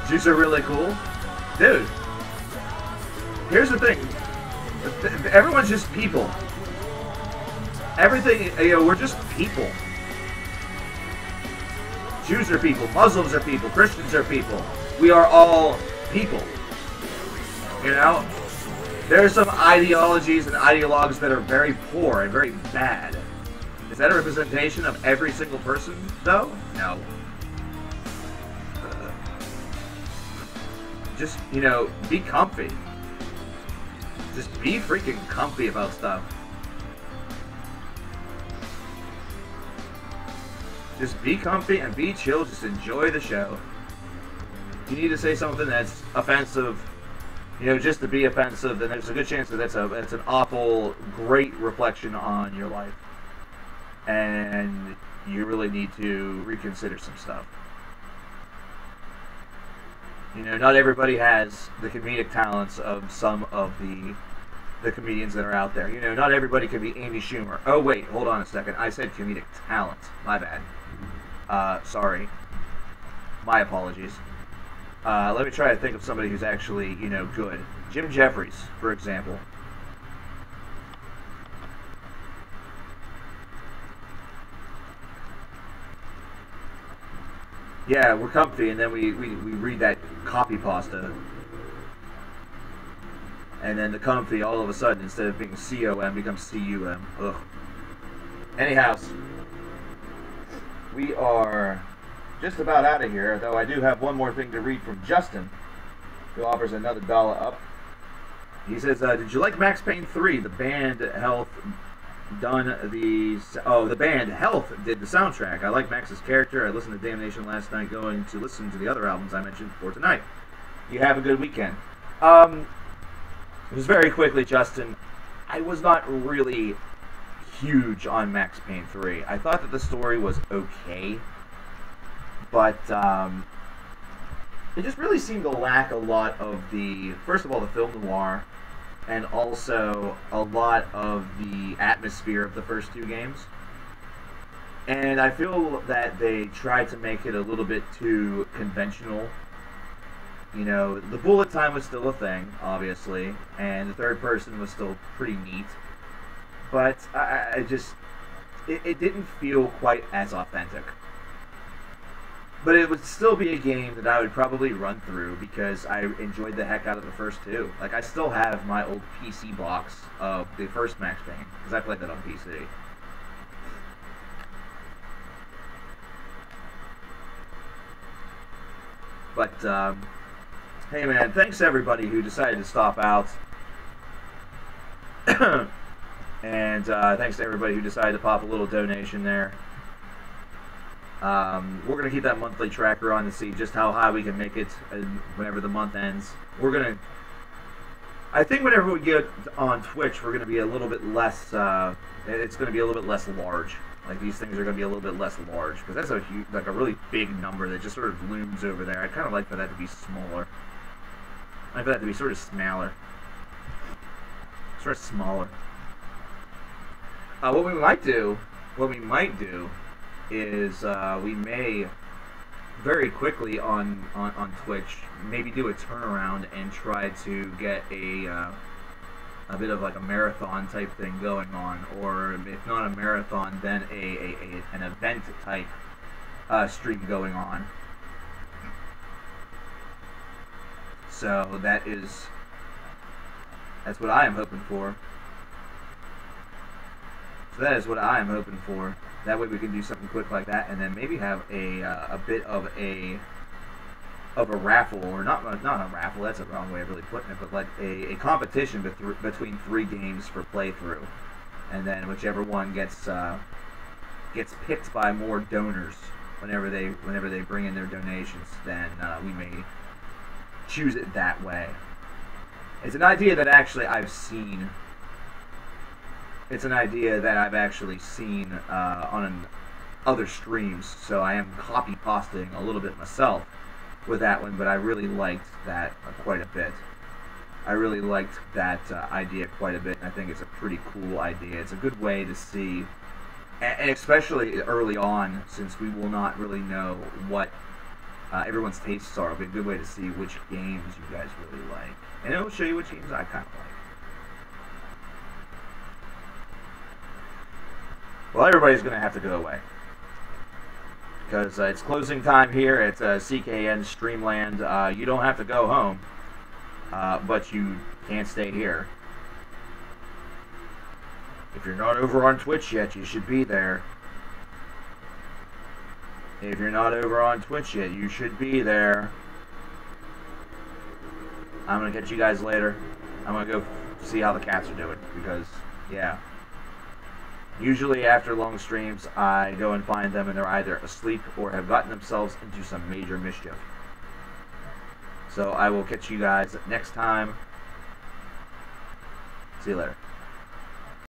Jews are really cool. Dude, here's the thing. Everyone's just people. Everything, we're just people. Jews are people. Muslims are people. Christians are people. We are all people. There are some ideologies and ideologues that are very poor and very bad. Is that a representation of every single person, though? No. Just, be comfy. Just be freaking comfy about stuff. Just be comfy and be chill. Just enjoy the show. If you need to say something that's offensive, just to be offensive, then there's a good chance that that's an awful, great reflection on your life. And you really need to reconsider some stuff. You know, not everybody has the comedic talents of some of the comedians that are out there. You know, not everybody can be Amy Schumer. Oh wait, hold on a second. I said comedic talent. My bad. Sorry. My apologies. Let me try to think of somebody who's actually, you know, good. Jim Jeffries, for example. Yeah, we're comfy, and then we read that copypasta. And then the comfy, all of a sudden, instead of being C-O-M, becomes C-U-M. Ugh. Anyhow, we are just about out of here, though I do have one more thing to read from Justin, who offers another dollar up. He says, did you like Max Payne 3? The band Health the band Health did the soundtrack. I like Max's character. I listened to Damnation last night, going to listen to the other albums I mentioned for tonight. You have a good weekend. Just very quickly, Justin, I was not really huge on Max Payne 3. I thought that the story was okay, but it just really seemed to lack a lot of the, first of all, the film noir, and also a lot of the atmosphere of the first two games. And I feel that they tried to make it a little bit too conventional. You know, the bullet time was still a thing, obviously, and the third person was still pretty neat. But I just, it didn't feel quite as authentic. But it would still be a game that I would probably run through because I enjoyed the heck out of the first two. Like, I still have my old PC box of the first Max Payne, because I played that on PC. But, hey man, thanks everybody who decided to stop out. And thanks to everybody who decided to pop a little donation there. We're going to keep that monthly tracker on to see just how high we can make it whenever the month ends. We're going to, I think whenever we get on Twitch, we're going to be a little bit less, it's going to be a little bit less large. Like, these things are going to be a little bit less large, because that's a huge, like a really big number that just sort of looms over there. I'd kind of like for that to be smaller. I'd like for that to be sort of smaller. Sort of smaller. What we might do is we may very quickly on Twitch maybe do a turnaround and try to get a bit of like a marathon type thing going on, or if not a marathon, then an event type stream going on. So that's what I am hoping for. So that is what I am hoping for. That way we can do something quick like that, and then maybe have a bit of a raffle, or not a raffle. That's a wrong way of really putting it, but like a competition between 3 games for playthrough, and then whichever one gets picked by more donors whenever they bring in their donations, then we may choose it that way. It's an idea that actually I've seen. It's an idea that I've actually seen on other streams, so I am copy-pasting a little bit myself with that one, but I really liked that quite a bit. I really liked that idea quite a bit, and I think it's a pretty cool idea. It's a good way to see, and especially early on, since we will not really know what everyone's tastes are, it'll be a good way to see which games you guys really like. And it'll show you which games I kind of like. Well, everybody's going to have to go away, because it's closing time here at CKN Streamland. You don't have to go home, but you can't stay here. If you're not over on Twitch yet, you should be there. If you're not over on Twitch yet, you should be there. I'm going to catch you guys later. I'm going to go see how the cats are doing, because, yeah. Usually after long streams, I go and find them and they're either asleep or have gotten themselves into some major mischief. So I will catch you guys next time. See you later.